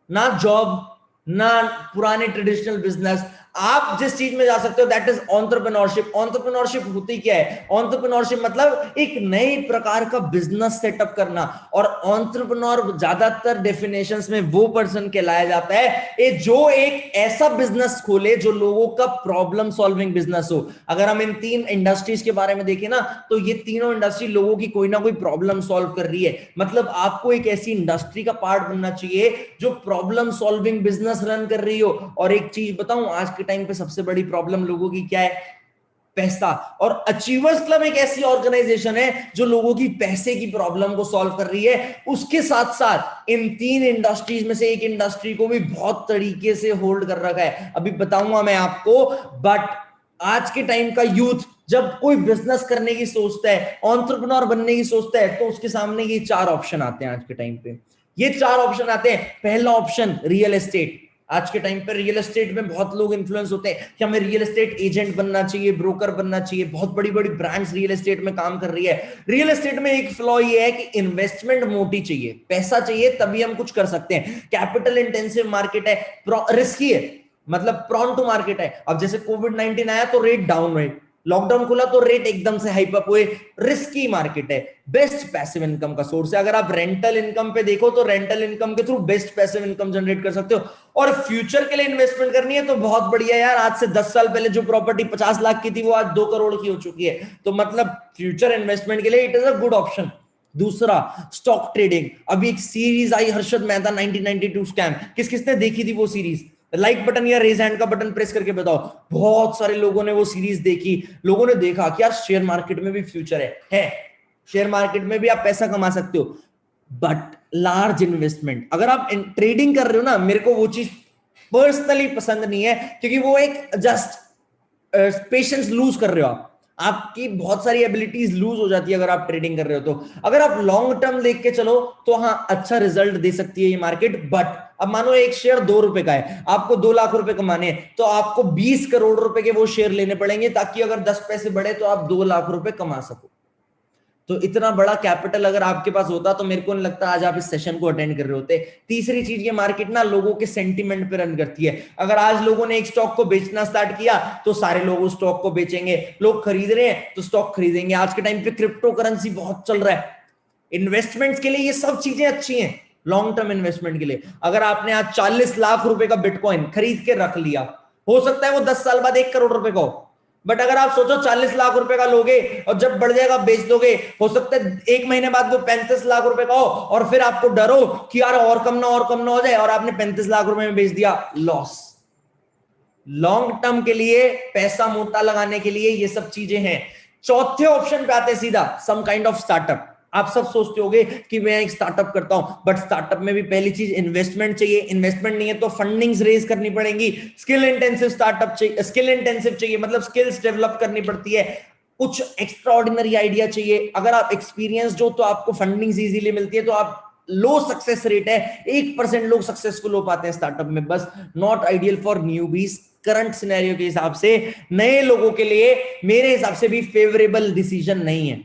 ना जॉब, ना पुराने ट्रेडिशनल बिजनेस। आप जिस चीज में जा सकते हो दैट इज एंटरप्रेन्योरशिप। एंटरप्रेन्योरशिप होती क्या है? एंटरप्रेन्योरशिप मतलब एक नए प्रकार का बिजनेस सेटअप करना। और एंटरप्रेन्योर ज्यादातर डेफिनेशंस में वो पर्सन कहलाया जाता है जो एक ऐसा बिजनेस खोले जो लोगों का प्रॉब्लम सॉल्विंग बिजनेस हो। अगर हम इन तीन इंडस्ट्रीज के बारे में देखें ना, तो ये तीनों इंडस्ट्री लोगों की कोई ना कोई प्रॉब्लम सॉल्व कर रही है। मतलब आपको एक ऐसी इंडस्ट्री का पार्ट बनना चाहिए जो प्रॉब्लम सॉल्विंग बिजनेस रन कर रही हो। और एक चीज बताऊं, आज के टाइम पे सबसे बड़ी प्रॉब्लम लोगों की क्या है? पैसा। और अचीवर्स क्लब एक ऐसी ऑर्गेनाइजेशन है जो लोगों की पैसे की प्रॉब्लम को सॉल्व कर रही है। उसके साथ साथ इन तीन इंडस्ट्रीज में से एक इंडस्ट्री को भी बहुत तरीके से होल्ड कर रखा है, अभी बताऊंगा मैं आपको। बट आज के टाइम का यूथ जब कोई बिजनेस करने की सोचता है, एंटरप्रेन्योर बनने की सोचता है, तो उसके सामने ये चार ऑप्शन आते हैं। आज के टाइम पे ये चार ऑप्शन आते हैं। पहला ऑप्शन रियल एस्टेट। आज के टाइम पर रियल एस्टेट में बहुत लोग इन्फ्लुएंस होते हैं कि हमें रियल एस्टेट एजेंट बनना चाहिए, ब्रोकर बनना चाहिए। बहुत बड़ी बड़ी ब्रांड्स रियल एस्टेट में काम कर रही है। रियल एस्टेट में एक फ्लॉ ये है कि इन्वेस्टमेंट मोटी चाहिए, पैसा चाहिए, तभी हम कुछ कर सकते हैं। कैपिटल इंटेंसिव मार्केट है, रिस्की है, मतलब प्रॉन टू मार्केट है। अब जैसे कोविड-19 आया तो रेट डाउन हुए, लॉकडाउन खुला तो रेट एकदम से हाइप अप हुए। रिस्की मार्केट है, बेस्ट पैसिव इनकम का सोर्स है। अगर आप रेंटल इनकम पे देखो तो रेंटल इनकम के through best passive income generate कर सकते हो। और फ्यूचर के लिए इन्वेस्टमेंट करनी है तो बहुत बढ़िया यार, आज से 10 साल पहले जो प्रॉपर्टी 50 लाख की थी वो आज 2 करोड़ की हो चुकी है। तो मतलब फ्यूचर इन्वेस्टमेंट के लिए it is a good option. दूसरा, स्टॉक ट्रेडिंग। अभी एक सीरीज आई हर्षद मेहता 1992 स्कैम, किस किसने देखी थी वो सीरीज? लाइक बटन या रेज हैंड का बटन प्रेस करके बताओ। बहुत सारे लोगों ने वो सीरीज देखी। लोगों ने देखा कि यार शेयर मार्केट में भी फ्यूचर है। शेयर मार्केट में भी आप पैसा कमा सकते हो, बट लार्ज इन्वेस्टमेंट। अगर आप ट्रेडिंग कर रहे हो ना, मेरे को वो चीज पर्सनली पसंद नहीं है, क्योंकि वो एक जस्ट पेशेंस लूज कर रहे हो आप। आपकी बहुत सारी एबिलिटीज लूज हो जाती है अगर आप ट्रेडिंग कर रहे हो तो। अगर आप लॉन्ग टर्म देख के चलो तो हाँ, अच्छा रिजल्ट दे सकती है ये मार्केट। बट अब मानो एक शेयर 2 रुपए का है, आपको 2 लाख रुपए कमाने हैं, तो आपको 20 करोड़ रुपए के वो शेयर लेने पड़ेंगे, ताकि अगर 10 पैसे बढ़े तो आप 2 लाख रुपए कमा सको। तो इतना बड़ा कैपिटल अगर आपके पास होता तो मेरे को नहीं लगता आज आप इस सेशन को अटेंड कर रहे होते। तीसरी चीज, ये मार्केट ना लोगों के सेंटीमेंट पे रन करती है। अगर आज लोगों ने एक स्टॉक को बेचना स्टार्ट किया तो सारे लोग उस स्टॉक को बेचेंगे। लोग खरीद रहे हैं तो स्टॉक खरीदेंगे। आज के टाइम पे क्रिप्टो करेंसी बहुत चल रहा है। इन्वेस्टमेंट्स के लिए ये सब चीजें अच्छी हैं, लॉन्ग टर्म इन्वेस्टमेंट के लिए। अगर आपने आज 40 लाख रुपए का बिटकॉइन खरीद के रख लिया, हो सकता है वो 10 साल बाद 1 करोड़ रुपए का हो। बट अगर आप सोचो 40 लाख रुपए का लोगे और जब बढ़ जाएगा बेच दोगे, हो सकता है 1 महीने बाद वो 35 लाख रुपए का हो, और फिर आपको डर हो कि यार और कम ना हो जाए, और आपने 35 लाख रुपए में बेच दिया, लॉस। लॉन्ग टर्म के लिए, पैसा मोटा लगाने के लिए ये सब चीजें हैं। चौथे ऑप्शन पे आते सीधा, सम काइंड ऑफ स्टार्टअप। आप सब सोचते होंगे कि मैं एक स्टार्टअप करता हूं, बट स्टार्टअप में भी पहली चीज इन्वेस्टमेंट चाहिए। इन्वेस्टमेंट नहीं है तो फंडिंग्स रेज करनी पड़ेगी। स्किल इंटेंसिव स्टार्टअप चाहिए, स्किल इंटेंसिव चाहिए, मतलब स्किल्स डेवलप करनी पड़ती है। कुछ एक्स्ट्रा ऑर्डिनरी आइडिया चाहिए। अगर आप एक्सपीरियंस जो, तो आपको फंडिंग्स इजीली मिलती है। तो आप लो सक्सेस रेट है, 1% लोग सक्सेसफुल हो पाते हैं स्टार्टअप में, बस। Not ideal for newbies. Current scenario के हिसाब से नए लोगों के लिए मेरे हिसाब से भी फेवरेबल डिसीजन नहीं है।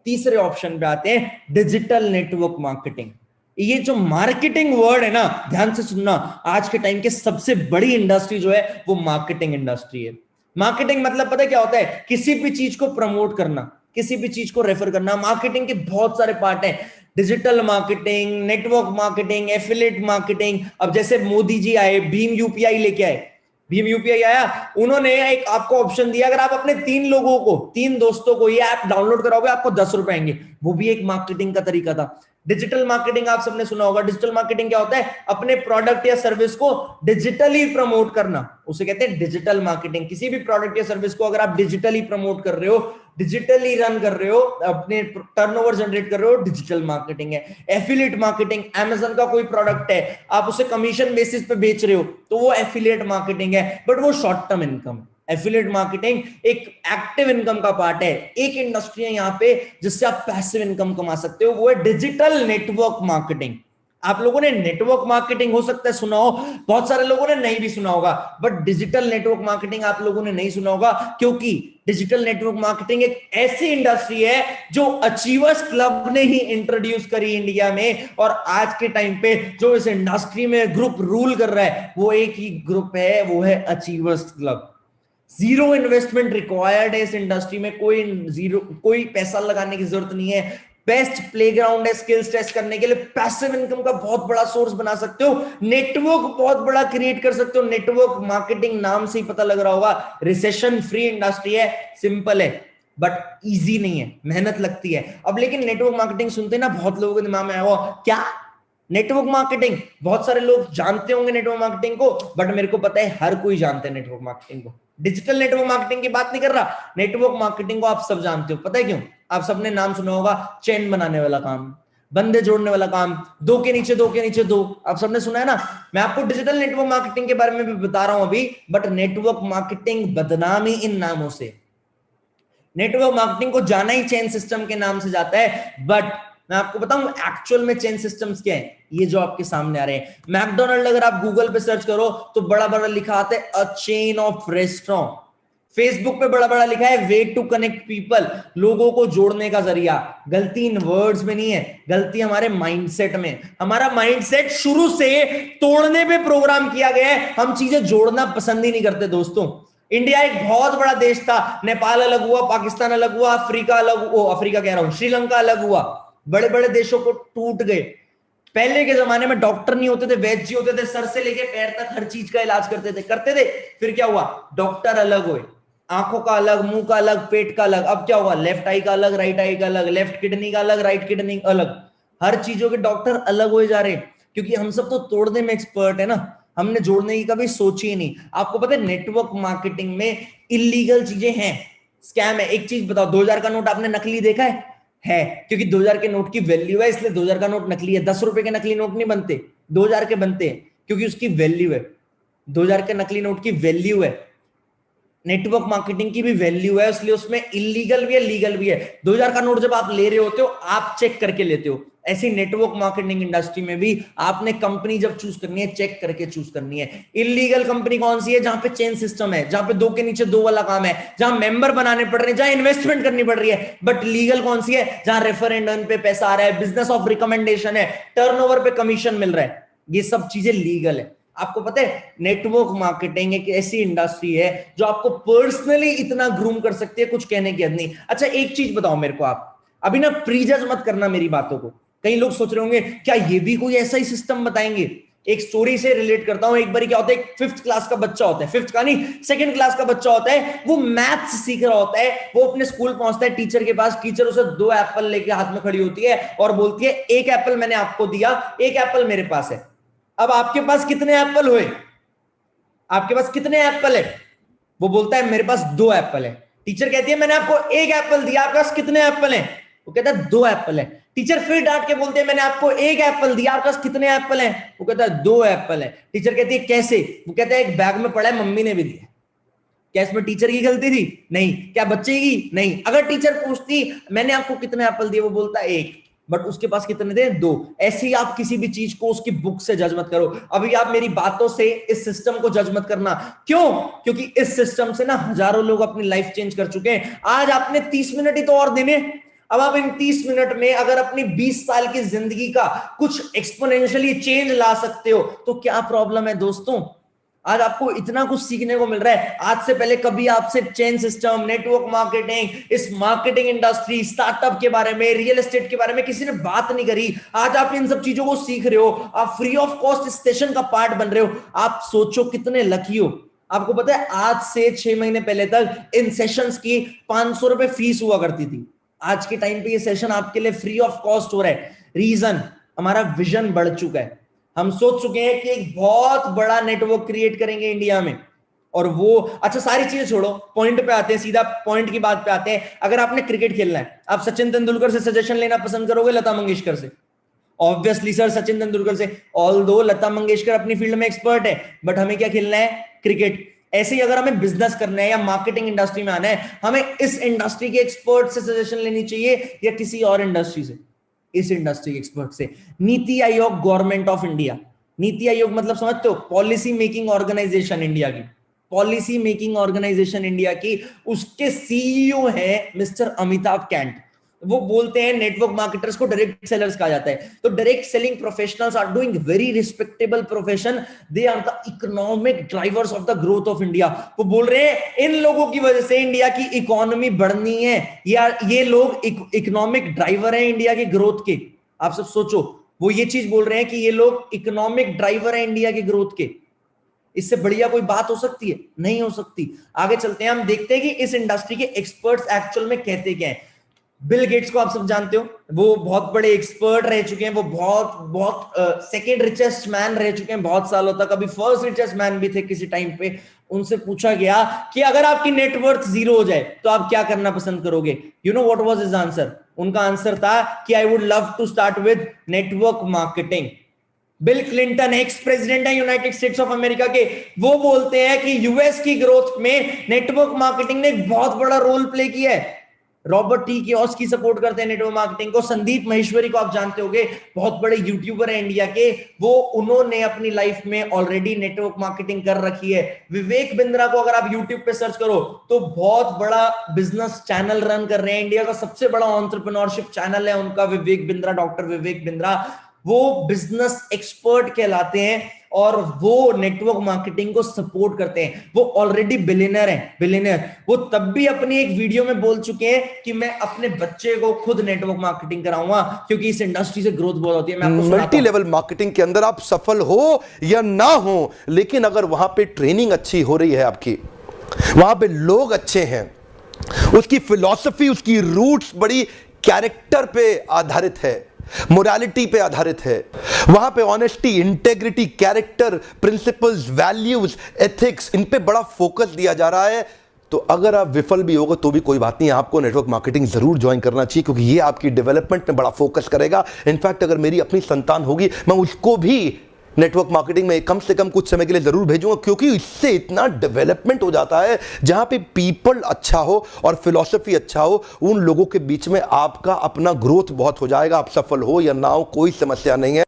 तीसरे ऑप्शन पे आते हैं, डिजिटल नेटवर्क मार्केटिंग। ये जो मार्केटिंग वर्ड है ना, ध्यान से सुनना, आज के टाइम के सबसे बड़ी इंडस्ट्री जो है वो मार्केटिंग इंडस्ट्री है। मार्केटिंग मतलब पता है क्या होता है? किसी भी चीज को प्रमोट करना, किसी भी चीज को रेफर करना। मार्केटिंग के बहुत सारे पार्ट हैं, digital marketing, network marketing, affiliate marketing. अब जैसे मोदी जी आए, भीम यूपीआई लेके आए, भीम यूपीआई आया, उन्होंने एक आपको ऑप्शन दिया, अगर आप अपने 3 लोगों को, 3 दोस्तों को ये ऐप डाउनलोड कराओगे आपको 10 रुपए आएंगे। वो भी एक मार्केटिंग का तरीका था। डिजिटल मार्केटिंग आप सबने सुना होगा। डिजिटल मार्केटिंग क्या होता है? अपने प्रोडक्ट या सर्विस को डिजिटली प्रमोट करना, उसे कहते हैं डिजिटल मार्केटिंग। किसी भी प्रोडक्ट या सर्विस को अगर आप डिजिटली प्रमोट कर रहे हो, डिजिटली रन कर रहे हो, अपने टर्नओवर जनरेट कर रहे हो, डिजिटल मार्केटिंग है। एफिलिएट मार्केटिंग, अमेज़न का कोई प्रोडक्ट है, आप उसे कमीशन बेसिस पे बेच रहे हो, तो वो एफिलिएट मार्केटिंग है, बट वो short term income. Affiliate marketing एक एक्टिव इनकम का पार्ट है। एक इंडस्ट्री है यहाँ पे जिससे आप पैसिव इनकम कमा सकते हो, वो है डिजिटल नेटवर्क मार्केटिंग। आप लोगों ने नेटवर्क मार्केटिंग हो सकता है सुना हो, बहुत सारे लोगों ने नहीं भी सुना होगा, बट डिजिटल नेटवर्क मार्केटिंग आप लोगों ने नहीं सुना होगा, क्योंकि डिजिटल नेटवर्क मार्केटिंग एक ऐसी इंडस्ट्री है जो अचीवर्स क्लब ने ही इंट्रोड्यूस करी इंडिया में। और आज के टाइम पे जो इस इंडस्ट्री में ग्रुप रूल कर रहा है वो एक ही ग्रुप है, वो है achievers club. Zero investment required है इस इंडस्ट्री में, कोई पैसा लगाने की जरूरत नहीं है। बेस्ट प्लेग्राउंड है स्किल्स टेस्ट करने के लिए। पैसिव इनकम का बहुत बड़ा सोर्स बना सकते हो, नेटवर्क बहुत बड़ा क्रिएट कर सकते हो। नेटवर्क मार्केटिंग नाम से ही पता लग रहा होगा, रिसेशन फ्री इंडस्ट्री है, सिंपल है, बट इजी नहीं है, मेहनत लगती है। अब लेकिन नेटवर्क मार्केटिंग सुनते ना बहुत लोगों के दिमाग में आया क्या नेटवर्क मार्केटिंग, बहुत सारे लोग जानते होंगे नेटवर्क मार्केटिंग को, बट मेरे को पता है हर कोई जानता है नेटवर्क मार्केटिंग को। डिजिटल नेटवर्क मार्केटिंग की बात नहीं कर रहा, नेटवर्क मार्केटिंग को आप सब जानते हो। पता है क्यों? आप सबने नाम सुना होगा, चेन बनाने वाला काम, बंदे जोड़ने वाला काम, दो के नीचे दो के नीचे दो, आप सबने सुना है ना। मैं आपको डिजिटल नेटवर्क मार्केटिंग के बारे में भी बता रहा हूं अभी, बट नेटवर्क मार्केटिंग बदनामी इन नामों से। नेटवर्क मार्केटिंग को जाना ही चेन सिस्टम के नाम से जाता है, बट मैं आपको बताऊं एक्चुअल में चेन सिस्टम्स क्या है। ये जो आपके सामने आ रहे हैं, मैकडोनल्ड अगर आप गूगल पे सर्च करो तो बड़ा बड़ा लिखा आता है a chain of restaurant. Facebook पे बड़ा बड़ा लिखा है वे टू कनेक्ट पीपल, लोगों को जोड़ने का जरिया। गलती इन वर्ड्स में नहीं है, गलती हमारे माइंडसेट में। हमारा माइंडसेट शुरू से तोड़ने पे प्रोग्राम किया गया है, हम चीजें जोड़ना पसंद ही नहीं करते दोस्तों। इंडिया एक बहुत बड़ा देश था, नेपाल अलग हुआ, पाकिस्तान अलग हुआ, अफ्रीका अलग, अफ्रीका कह रहा हूं, श्रीलंका अलग हुआ, बड़े बड़े देशों को टूट गए। पहले के जमाने में डॉक्टर नहीं होते थे, वैद्य जी होते थे, सर से लेके पैर तक हर चीज का इलाज करते थे। फिर क्या हुआ? डॉक्टर अलग हुए, आंखों का अलग, मुंह का अलग, पेट का अलग। अब क्या हुआ? लेफ्ट आई का अलग, राइट आई का अलग, लेफ्ट किडनी का अलग, राइट किडनी अलग। हर चीजों के डॉक्टर अलग हो जा रहे, क्योंकि हम सब तो तोड़ने में एक्सपर्ट है ना, हमने जोड़ने की कभी सोची ही नहीं। आपको पता है नेटवर्क मार्केटिंग में इलीगल चीजें हैं, स्कैम है। एक चीज बताओ, 2000 का नोट आपने नकली देखा है? क्योंकि 2000 के नोट की वैल्यू है, इसलिए 2000 का नोट नकली है। 10 रुपए के नकली नोट नहीं बनते, 2000 के बनते हैं, क्योंकि उसकी वैल्यू है। 2000 के नकली नोट की वैल्यू है, नेटवर्क मार्केटिंग की भी वैल्यू है, इसलिए उसमें इलीगल भी है, लीगल भी है। 2000 का नोट जब आप ले रहे होते हो, आप चेक करके लेते हो। ऐसी नेटवर्क मार्केटिंग इंडस्ट्री में भी आपने कंपनी जब चूज करनी है, चेक करके चूज करनी है। इलीगल कंपनी कौन सी है? जहां पे चेन सिस्टम है, जहां पे दो के नीचे दो वाला काम है, जहां मेंबर बनाने पड़ रहे हैं, जहां इन्वेस्टमेंट करनी पड़ रही है। बट लीगल कौन सी है? जहां रेफर एंड अर्न पे पैसा आ रहा है, बिजनेस ऑफ रिकमेंडेशन है, टर्नओवर पे कमीशन मिल रहा है, ये सब चीजें लीगल है। आपको पता है नेटवर्क मार्केटिंग एक ऐसी इंडस्ट्री है जो आपको पर्सनली इतना ग्रूम कर सकती है, कुछ कहने की हद नहीं। अच्छा एक चीज बताओ मेरे को, आप अभी ना प्रीजज मत करना मेरी बातों को। कई लोग सोच रहे होंगे क्या ये भी कोई ऐसा ही सिस्टम बताएंगे। एक स्टोरी से रिलेट करता हूं। एक बार क्या होता है, एक 5th क्लास का बच्चा होता है, 5th का नहीं 2nd क्लास का बच्चा होता है, वो मैथ्स सीख रहा होता है। वो अपने स्कूल पहुंचता है टीचर के पास, टीचर उसे 2 एप्पल लेके हाथ में खड़ी होती है और बोलती है एक एप्पल मैंने आपको दिया, एक एप्पल मेरे पास है। अब आपके पास कितने एप्पल हुए? आपके पास कितने एप्पल है? वो बोलता है मेरे पास 2 एप्पल है। टीचर कहती है मैंने आपको एक एप्पल दिया, आपके पास कितने एप्पल हैं? वो कहता है 2 एप्पल है। टीचर फिर डांट के बोलते हैं मैंने आपको एक एप्पल दिया, आपके पास कितने एप्पल हैं? वो कहता है 2 एप्पल है। टीचर कहती है कैसे? वो कहता है एक बैग में पड़ा है, मम्मी ने भी दिया। क्या इसमें टीचर की गलती थी? नहीं। क्या बच्चे की? नहीं। अगर टीचर पूछती मैंने आपको कितने एप्पल दिए, वो बोलता है एक, बट उसके पास कितने थे? 2। ऐसे ही आप किसी भी चीज को उसकी बुक से जज मत करो। अभी आप मेरी बातों से इस सिस्टम को जज मत करना। क्यों? क्योंकि इस सिस्टम से ना हजारों लोग अपनी लाइफ चेंज कर चुके हैं। आज आपने 30 मिनट ही तो और देने। अब आप इन 30 मिनट में अगर अपनी 20 साल की जिंदगी का कुछ एक्सपोनेंशियली चेंज ला सकते हो तो क्या प्रॉब्लम है दोस्तों? आज आपको इतना कुछ सीखने को मिल रहा है। आज से पहले कभी आपसे चेन सिस्टम, नेटवर्क मार्केटिंग, इस मार्केटिंग इंडस्ट्री, स्टार्टअप के बारे में, रियल एस्टेट के बारे में किसी ने बात नहीं करी। आज आप इन सब चीजों को सीख रहे हो, आप फ्री ऑफ कॉस्ट स्टेशन का पार्ट बन रहे हो। आप सोचो कितने लकी हो। आपको पता है आज से 6 महीने पहले तक इन सेशंस की 500 रुपए फीस हुआ करती थी। आज के टाइम पे ये सेशन आपके लिए फ्री ऑफ कॉस्ट हो रहा है। रीजन, हमारा विजन बढ़ चुका है। हम सोच चुके हैं कि एक बहुत बड़ा नेटवर्क क्रिएट करेंगे इंडिया में। और वो, अच्छा सारी चीजें छोड़ो, पॉइंट पे आते हैं, सीधा पॉइंट की बात पे आते हैं। अगर आपने क्रिकेट खेलना है, आप सचिन तेंदुलकर से सजेशन लेना पसंद करोगे लता मंगेशकर से? ऑब्वियसली सर सचिन तेंदुलकर से। ऑल्दो लता मंगेशकर अपनी फील्ड में एक्सपर्ट है, बट हमें क्या खेलना है? क्रिकेट। ऐसे ही अगर हमें बिजनेस करना है या मार्केटिंग इंडस्ट्री में आना है, हमें इस इंडस्ट्री के एक्सपर्ट से सजेशन लेनी चाहिए या किसी और इंडस्ट्री से? इस इंडस्ट्री के एक्सपर्ट से। NITI Aayog, government of India. NITI Aayog मतलब समझते हो? पॉलिसी मेकिंग ऑर्गेनाइजेशन इंडिया की। पॉलिसी मेकिंग ऑर्गेनाइजेशन इंडिया की, उसके सीईओ है मिस्टर अमिताभ कैंट। वो बोलते हैं नेटवर्क मार्केटर्स को डायरेक्ट सेलर्स कहा जाता है। तो direct selling professionals are doing very respectable profession, they are the economic drivers of the growth of India. वो बोल रहे हैं इन लोगों की वजह से इंडिया की इकोनॉमी बढ़नी है, यार ये लोग इकोनॉमिक ड्राइवर हैं इंडिया के ग्रोथ के। आप सब सोचो, वो ये चीज बोल रहे हैं कि ये लोग इकोनॉमिक ड्राइवर हैं इंडिया के ग्रोथ के। इससे बढ़िया कोई बात हो सकती है? नहीं हो सकती। आगे चलते हैं, हम देखते हैं कि इस इंडस्ट्री के एक्सपर्ट्स एक्चुअल में कहते क्या हैं। बिल गेट्स को आप सब जानते हो, वो बहुत बड़े एक्सपर्ट रह चुके हैं। वो बहुत सेकंड रिचेस्ट मैन रह चुके हैं बहुत सालों तक। अभी फर्स्ट रिचेस्ट मैन भी थे किसी टाइम पे। उनसे पूछा गया कि अगर आपकी नेटवर्थ जीरो हो जाए तो आप क्या करना पसंद करोगे? You know what was his answer? उनका आंसर था कि I would love to start with network marketing. Bill Clinton ex president है यूनाइटेड स्टेट्स ऑफ अमेरिका के, वो बोलते हैं कि यूएस की ग्रोथ में नेटवर्क मार्केटिंग ने एक बहुत बड़ा रोल प्ले किया है। रॉबर्ट टी कियोसाकी सपोर्ट करते हैं नेटवर्क मार्केटिंग को। संदीप महेश्वरी को आप जानते होंगे, बहुत बड़े यूट्यूबर है इंडिया के, वो उन्होंने अपनी लाइफ में ऑलरेडी नेटवर्क मार्केटिंग कर रखी है। विवेक बिंद्रा को अगर आप यूट्यूब पे सर्च करो तो बहुत बड़ा बिजनेस चैनल रन कर रहे हैं। इंडिया का सबसे बड़ा एंटरप्रेन्योरशिप चैनल है उनका, विवेक बिंद्रा, डॉक्टर विवेक बिंद्रा। वो बिजनेस एक्सपर्ट कहलाते हैं और वो नेटवर्क मार्केटिंग को सपोर्ट करते हैं। वो ऑलरेडी बिलियनर हैं, बिलियनर। वो तब भी अपनी एक वीडियो में बोल चुके हैं कि मैं अपने बच्चे को खुद नेटवर्क मार्केटिंग कराऊंगा क्योंकि इस इंडस्ट्री से ग्रोथ बहुत होती है। मैं आपको सुनाता हूं। मल्टी लेवल मार्केटिंग के अंदर आप सफल हो या ना हो, लेकिन अगर वहां पे ट्रेनिंग अच्छी हो रही है आपकी, वहां पे लोग अच्छे हैं, उसकी फिलॉसफी, उसकी रूट्स बड़ी कैरेक्टर पे आधारित है, मोरालिटी पे आधारित है, वहां पे honesty, integrity, character, principles, values, ethics, इन पे बड़ा फोकस दिया जा रहा है, तो अगर आप विफल भी होगा तो भी कोई बात नहीं, आपको नेटवर्क मार्केटिंग जरूर ज्वाइन करना चाहिए क्योंकि ये आपकी डेवलपमेंट में बड़ा फोकस करेगा। इनफैक्ट अगर मेरी अपनी संतान होगी, मैं उसको भी नेटवर्क मार्केटिंग में कम से कम कुछ समय के लिए जरूर भेजूंगा क्योंकि इससे इतना डेवलपमेंट हो जाता है। जहां पे पीपल अच्छा हो और फिलॉसफी अच्छा हो, उन लोगों के बीच में आपका अपना ग्रोथ बहुत हो जाएगा। आप सफल हो या ना हो, कोई समस्या नहीं है।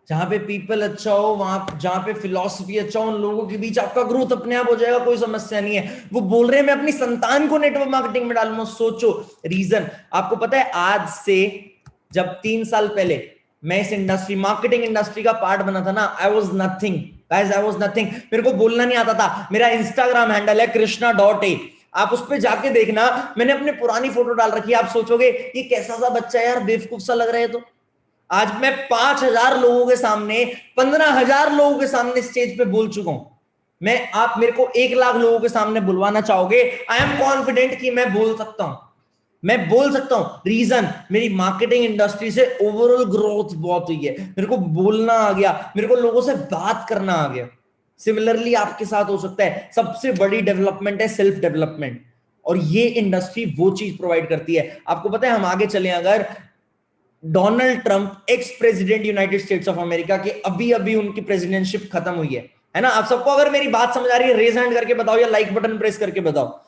जहां पे पीपल अच्छा हो, वहां जहां पे फिलॉसफी अच्छा हो, उन लोगों के बीच आपका ग्रोथ अपने आप हो जाएगा, कोई समस्या नहीं है। वो बोल रहे हैं मैं अपनी संतान को नेटवर्क मार्केटिंग में डालूंगा। सोचो रीजन, आपको पता है आज से जब 3 साल पहले मैं इस इंडस्ट्री, मार्केटिंग इंडस्ट्री का पार्ट बना था ना, I was nothing guys, I was nothing. मेरे को बोलना नहीं आता था। मेरा इंस्टाग्राम हैंडल है कृष्णा.a, आप उस पर जाके देखना, मैंने अपनी पुरानी फोटो डाल रखी है। आप सोचोगे ये कैसा सा बच्चा है यार, बेवकूफ सा लग रहा है। तो आज मैं 5,000 लोगों के सामने, 15,000 लोगों के सामने स्टेज पे बोल चुका हूं। आप मेरे को 1 लाख लोगों के सामने बुलवाना चाहोगे, आई एम कॉन्फिडेंट कि मैं बोल सकता हूं, मैं बोल सकता हूं। रीजन, मेरी मार्केटिंग इंडस्ट्री से ओवरऑल ग्रोथ बहुत हुई है, मेरे को बोलना आ गया, मेरे को लोगों से बात करना आ गया। सिमिलरली आपके साथ हो सकता है। सबसे बड़ी डेवलपमेंट है सेल्फ डेवलपमेंट, और ये इंडस्ट्री वो चीज प्रोवाइड करती है। आपको पता है, हम आगे चले, अगर Donald Trump, ex president United States of America के, अभी अभी उनकी प्रेसिडेंटशिप खत्म हुई है ना? आप सबको अगर मेरी बात समझ आ रही है रेज हैंड करके बताओ या लाइक बटन प्रेस करके बताओ।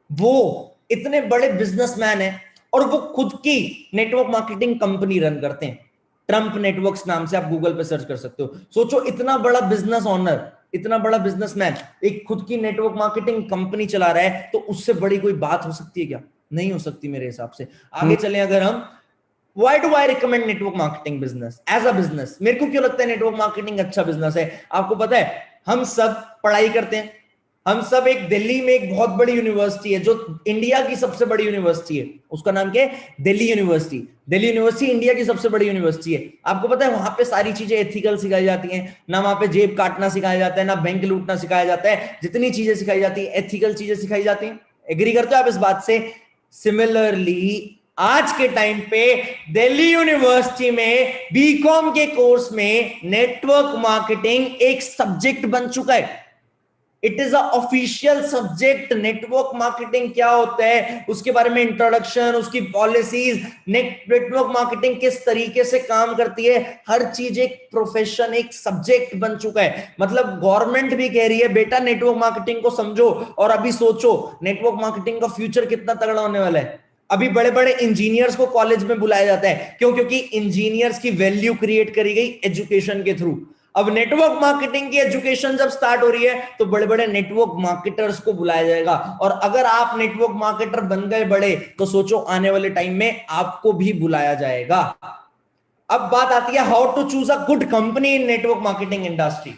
वो इतने बड़े बिजनेसमैन हैं और वो खुद की नेटवर्क मार्केटिंग कंपनी रन करते हैं, ट्रंप नेटवर्क्स नाम से, आप गूगल पे सर्च कर सकते हो। सोचो इतना बड़ा बिजनेस ओनर, इतना बड़ा बिजनेसमैन एक खुद की नेटवर्क मार्केटिंग कंपनी चला रहा है, तो उससे बड़ी कोई बात हो सकती है क्या? नहीं हो सकती मेरे हिसाब से। आगे चले, अगर हम, Why do I recommend network marketing business as a business? मेरे को क्यों लगता है नेटवर्क मार्केटिंग अच्छा बिजनेस है? आपको पता है, हम सब पढ़ाई करते हैं, हम सब एक दिल्ली में एक बहुत बड़ी यूनिवर्सिटी है जो इंडिया की सबसे बड़ी यूनिवर्सिटी है, उसका नाम क्या है? Delhi university. Delhi university India की सबसे बड़ी यूनिवर्सिटी है। आपको पता है वहां पे सारी चीजें एथिकल सिखाई जाती हैं, ना वहां पे जेब काटना सिखाया जाता है, ना बैंक लूटना सिखाया जाता है। जितनी चीजें सिखाई जाती है एथिकल चीजें सिखाई जाती हैं। एग्री करते हो आप इस बात से? सिमिलरली आज के टाइम पे दिल्ली यूनिवर्सिटी में बीकॉम के कोर्स में नेटवर्क मार्केटिंग एक सब्जेक्ट बन चुका है। It is a official subject. Network marketing क्या होता है, उसके बारे में इंट्रोडक्शन, उसकी पॉलिसीज, नेटवर्क मार्केटिंग किस तरीके से काम करती है, हर चीज एक प्रोफेशन, एक सब्जेक्ट बन चुका है। मतलब गवर्नमेंट भी कह रही है बेटा नेटवर्क मार्केटिंग को समझो। और अभी सोचो नेटवर्क मार्केटिंग का फ्यूचर कितना तगड़ा होने वाला है। अभी बड़े बड़े इंजीनियर्स को कॉलेज में बुलाया जाता है, क्यों? क्योंकि इंजीनियर्स की वैल्यू क्रिएट करी गई एजुकेशन के थ्रू। अब नेटवर्क मार्केटिंग की एजुकेशन जब स्टार्ट हो रही है तो बड़े बड़े नेटवर्क मार्केटर्स को बुलाया जाएगा। और अगर आप नेटवर्क मार्केटर बन गए बड़े, तो सोचो आने वाले टाइम में आपको भी बुलाया जाएगा। अब बात आती है how to choose a good company in network marketing industry.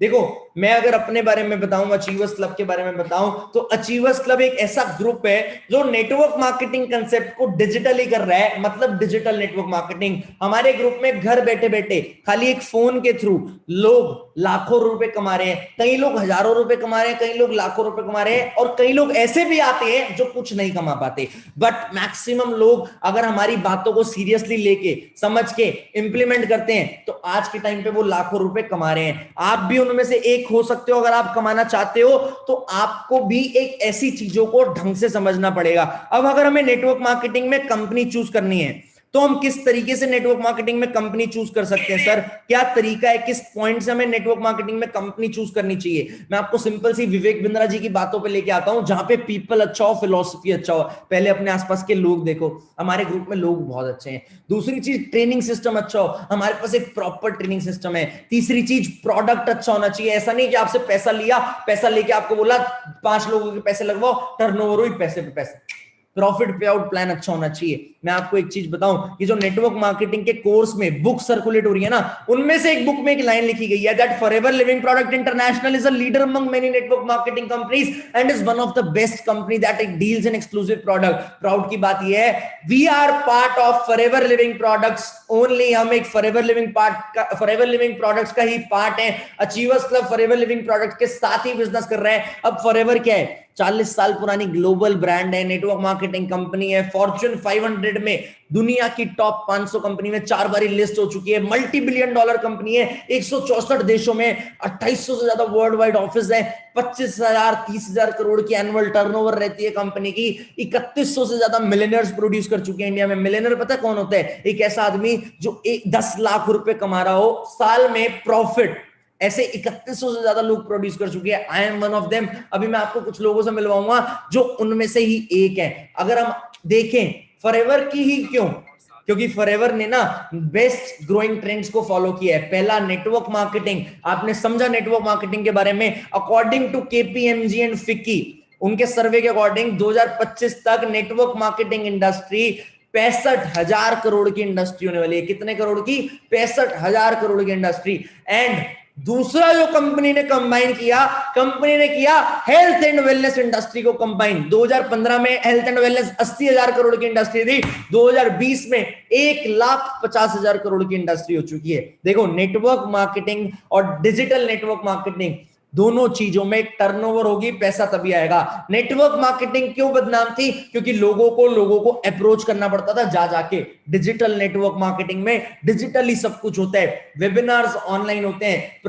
देखो, मैं अगर अपने बारे में बताऊं, अचीवर्स क्लब के बारे में बताऊं, तो अचीवर्स क्लब एक ऐसा ग्रुप है जो नेटवर्क मार्केटिंग कंसेप्ट को डिजिटली कर रहा है। मतलब डिजिटल नेटवर्क मार्केटिंग। हमारे ग्रुप में घर बैठे बैठे खाली एक फोन के थ्रू लोग लाखों रुपए कमा रहे हैं, कई लोग हजारों रुपए कमा रहे हैं, कई लोग लाखों रुपए कमा रहे हैं, और कई लोग ऐसे भी आते हैं जो कुछ नहीं कमा पाते। बट मैक्सिमम लोग अगर हमारी बातों को सीरियसली लेके समझ के इंप्लीमेंट करते हैं तो आज के टाइम पे वो लाखों रुपए कमा रहे हैं। आप भी उनमें से एक हो सकते हो। अगर आप कमाना चाहते हो तो आपको भी एक ऐसी चीजों को ढंग से समझना पड़ेगा। अब अगर हमें नेटवर्क मार्केटिंग में कंपनी चूज करनी है तो हम किस तरीके से नेटवर्क मार्केटिंग में कंपनी चूज कर सकते हैं? सर क्या तरीका है, किस पॉइंट से हमें नेटवर्क मार्केटिंग में कंपनी चूज करनी चाहिए? मैं आपको सिंपल सी विवेक बिंद्रा जी की बातों पे लेके आता हूं, जहां पे पीपल अच्छा हो, फिलोसफी अच्छा हो। पहले अपने आसपास के लोग देखो, हमारे ग्रुप में लोग बहुत अच्छे हैं। दूसरी चीज ट्रेनिंग सिस्टम अच्छा हो, हमारे पास एक प्रॉपर ट्रेनिंग सिस्टम है। तीसरी चीज प्रोडक्ट अच्छा होना चाहिए। ऐसा नहीं कि आपसे पैसा लिया, पैसा लेके आपको बोला 5 लोगों के पैसे लगवाओ, टर्नओवर हुई पैसे पे पैसे। प्रॉफिट पे आउट प्लान अच्छा होना चाहिए। मैं आपको एक चीज बताऊं कि जो नेटवर्क मार्केटिंग के कोर्स में बुक सर्कुलेट हो रही है ना, उनमें से एक बुक में एक लाइन लिखी गई है that Forever Living Product International is a leader among many network marketing companies and is one of the best company that it deals in exclusive product. Proud की बात यह है we are part of Forever Living Products only. हम एक Forever Living Products का ही part है। Achievers club Forever Living Product के साथ ही बिजनेस कर रहे हैं। अब फॉरएवर क्या है? 40 साल पुरानी ग्लोबल ब्रांड है, नेटवर्क मार्केटिंग कंपनी है, फॉर्च्यून 500 में दुनिया की टॉप 500 कंपनी में 4 बारी लिस्ट हो चुकी है, मल्टी बिलियन डॉलर कंपनी है, 164 देशों में 2800 से ज्यादा वर्ल्ड वाइड ऑफिस है, 25,000 30,000 करोड़ की एनुअल टर्नओवर रहती है कंपनी की, 3100 से ज्यादा मिलियनर्स प्रोड्यूस कर चुके हैं इंडिया में। मिलियनर पता है कौन होता है? एक ऐसा आदमी जो 10 लाख रुपए कमा रहा हो साल में प्रॉफिट। ऐसे 3100 से ज्यादा लोग प्रोड्यूस कर चुके हैं। I am one of them. अभी मैं आपको कुछ लोगों से मिलवाऊंगा जो उनमें से ही एक है। अगर हम देखें फॉरएवर की ही क्यों, क्योंकि फॉरएवर ने ना बेस्ट ग्रोइंग ट्रेंड्स को फॉलो किया है। पहला नेटवर्क मार्केटिंग। आपने समझा नेटवर्क मार्केटिंग के बारे में? According to KPMG and FICCI, उनके सर्वे के अकॉर्डिंग 2025 तक नेटवर्क मार्केटिंग इंडस्ट्री 65,000 करोड़ की इंडस्ट्री होने वाली है। कितने करोड़ की? 65,000 करोड़ की इंडस्ट्री। एंड दूसरा जो कंपनी ने कंबाइन किया, कंपनी ने किया हेल्थ एंड वेलनेस इंडस्ट्री को कंबाइन। 2015 में हेल्थ एंड वेलनेस 80,000 करोड़ की इंडस्ट्री थी, 2020 में 1,50,000 करोड़ की इंडस्ट्री हो चुकी है। देखो, नेटवर्क मार्केटिंग और डिजिटल नेटवर्क मार्केटिंग दोनों चीजों में टर्नओवर होगी, पैसा तभी आएगा। नेटवर्क मार्केटिंग क्यों बदनाम थी? क्योंकि लोगों को अप्रोच करना पड़ता था जा जाके। डिजिटल नेटवर्क मार्केटिंग में डिजिटली सब कुछ होता है। वेबिनार्स ऑनलाइन होते हैं,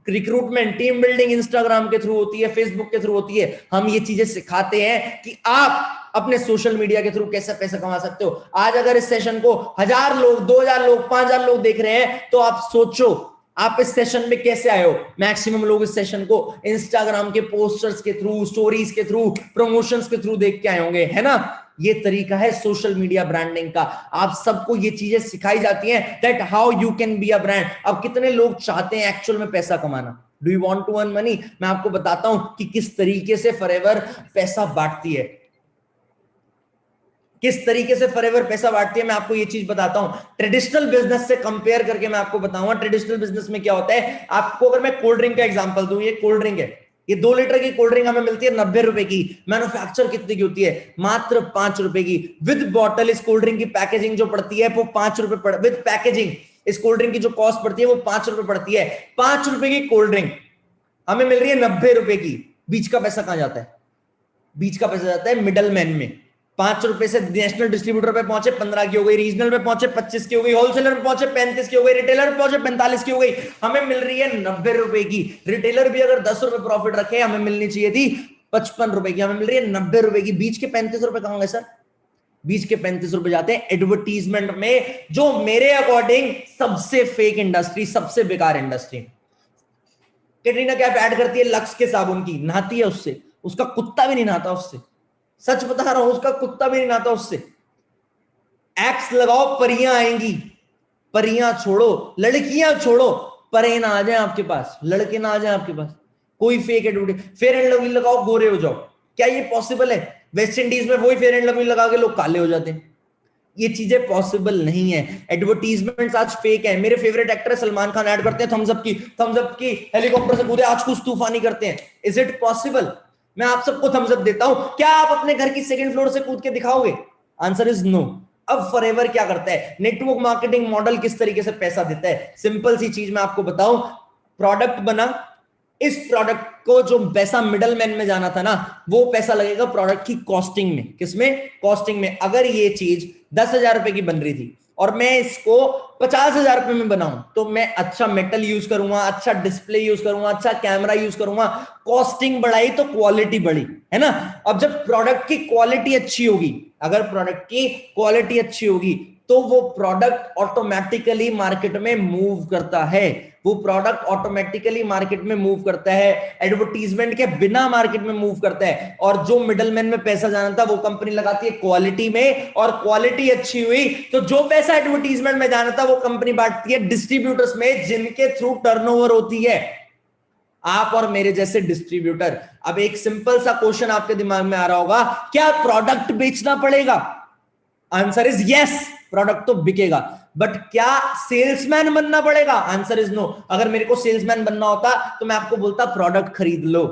रिक्रूटमेंट, टीम बिल्डिंग इंस्टाग्राम के थ्रू होती है, फेसबुक के थ्रू होती है। हम ये चीजें सिखाते हैं कि आप अपने सोशल मीडिया के थ्रू कैसे पैसा कमा सकते हो। आज अगर इस सेशन को 1000 लोग, 2000 लोग, 5000 लोग देख रहे हैं तो आप सोचो आप इस सेशन में कैसे आए हो। मैक्सिमम लोग इस सेशन को इंस्टाग्राम के पोस्टर्स के थ्रू, स्टोरीज के थ्रू, प्रमोशंस के थ्रू देख के आए होंगे, है ना? ये तरीका है सोशल मीडिया ब्रांडिंग का। आप सबको ये चीजें सिखाई जाती हैं that how you can be a brand. अब कितने लोग चाहते हैं एक्चुअल में पैसा कमाना? Do you want to earn money? मैं आपको बताता हूं कि किस तरीके से फॉरएवर पैसा बांटती है। किस तरीके से फॉरएवर पैसा बांटती है मैं आपको ये चीज बताता हूं। ट्रेडिशनल बिजनेस से कंपेयर करके मैं आपको बताऊंगा ट्रेडिशनल बिजनेस में क्या होता है। आपको अगर मैं कोल्ड ड्रिंक का एग्जांपल दूं, ये कोल्ड ड्रिंक है, ये 2 लीटर की कोल्ड ड्रिंक हमें मिलती है 90 रुपए की। मैन्युफैक्चर कितने की होती है? मात्र 5 रुपए की। विद बॉटल इस कोल्ड ड्रिंक की पैकेजिंग जो पड़ती है वो 5 रुपए विद पैकेजिंग इस कोल्ड ड्रिंक की जो कॉस्ट पड़ती है वो 5 रुपए पड़ती है। 5 रुपए की कोल्ड ड्रिंक हमें मिल रही है 90 रुपए की। बीच का पैसा कहां जाता है? बीच का पैसा जाता है मिडल मैन में। 5 रुपए से नेशनल डिस्ट्रीब्यूटर पे पहुंचे 15 की हो गई, रीजनल पे पहुंचे 25 की हो गई, होलसेलर पे पहुंचे 35 की हो गई, रिटेलर पे पहुंचे 45 की हो गई। हमें मिल रही है 90 रुपए की। रिटेलर भी अगर 10 रुपए प्रॉफिट रखे, हमें मिलनी चाहिए थी 55 रुपए की, हमें मिल रही है 90 रुपए की। बीच के 35 रुपए कहां गए सर? बीच के 35 रुपए जाते हैं एडवर्टीजमेंट में, जो मेरे अकॉर्डिंग सबसे फेक इंडस्ट्री, सबसे बेकार इंडस्ट्री। कैटरीना कैफ ऐड करती है लक्स के साबुन की, नहाती है उससे, उसका कुत्ता भी नहीं नहाता उससे। सच बता रहा हूं, उसका कुत्ता भी नहीं नहाता उससे। एक्स लगाओ, परियां आएंगी। परियां छोड़ो, लड़कियां छोड़ो, परे ना आ जाए आपके पास, लड़के ना आ जाए आपके पास। कोई fake advertise, fair and lovely लगाओ, गोरे हो जाओ। क्या ये पॉसिबल है? वेस्ट इंडीज में वही फेयर एंड लवली लगा के लोग काले हो जाते हैं। ये चीजें पॉसिबल नहीं है। एडवर्टीजमेंट्स आज फेक है। मेरे favourite actor Salman Khan add करते हैं थम्स अप की हेलीकॉप्टर से कूदे, आज कुछ तूफानी करते हैं। Is it possible? मैं आप सबको थम्स अप देता हूं, क्या आप अपने घर की सेकंड फ्लोर से कूद के दिखाओगे? Answer is no. अब फॉरएवर क्या करता है? नेटवर्क मार्केटिंग मॉडल किस तरीके से पैसा देता है? सिंपल सी चीज मैं आपको बताऊं, प्रोडक्ट बना, इस प्रोडक्ट को जो पैसा मिडल मैन में जाना था ना, वो पैसा लगेगा प्रोडक्ट की कॉस्टिंग में। किसमें? कॉस्टिंग में। अगर ये चीज 10,000 रुपए की बन रही थी और मैं इसको 50,000 रुपए में बनाऊं, तो मैं अच्छा मेटल यूज करूंगा, अच्छा डिस्प्ले यूज करूंगा, अच्छा कैमरा यूज करूंगा। कॉस्टिंग बढ़ाई तो क्वालिटी बढ़ी, है ना? अब जब प्रोडक्ट की क्वालिटी अच्छी होगी, अगर प्रोडक्ट की क्वालिटी अच्छी होगी, तो वो प्रोडक्ट ऑटोमेटिकली मार्केट में मूव करता है। वो प्रोडक्ट ऑटोमेटिकली मार्केट में मूव करता है, एडवर्टीजमेंट के बिना मार्केट में मूव करता है। और जो मिडलमैन में पैसा जाना था, वो कंपनी लगाती है क्वालिटी में, और क्वालिटी अच्छी हुई तो जो पैसा एडवर्टीजमेंट में जाना था, वो कंपनी बांटती है डिस्ट्रीब्यूटर्स में, जिनके थ्रू टर्नओवर होती है। आप और मेरे जैसे डिस्ट्रीब्यूटर। अब एक सिंपल सा क्वेश्चन आपके दिमाग में आ रहा होगा, क्या प्रोडक्ट बेचना पड़ेगा? आंसर इज यस, प्रोडक्ट तो बिकेगा, बट क्या सेल्समैन बनना पड़ेगा? Answer is no. अगर मेरे को सेल्समैन बनना होता तो मैं आपको बोलता प्रोडक्ट खरीद लो।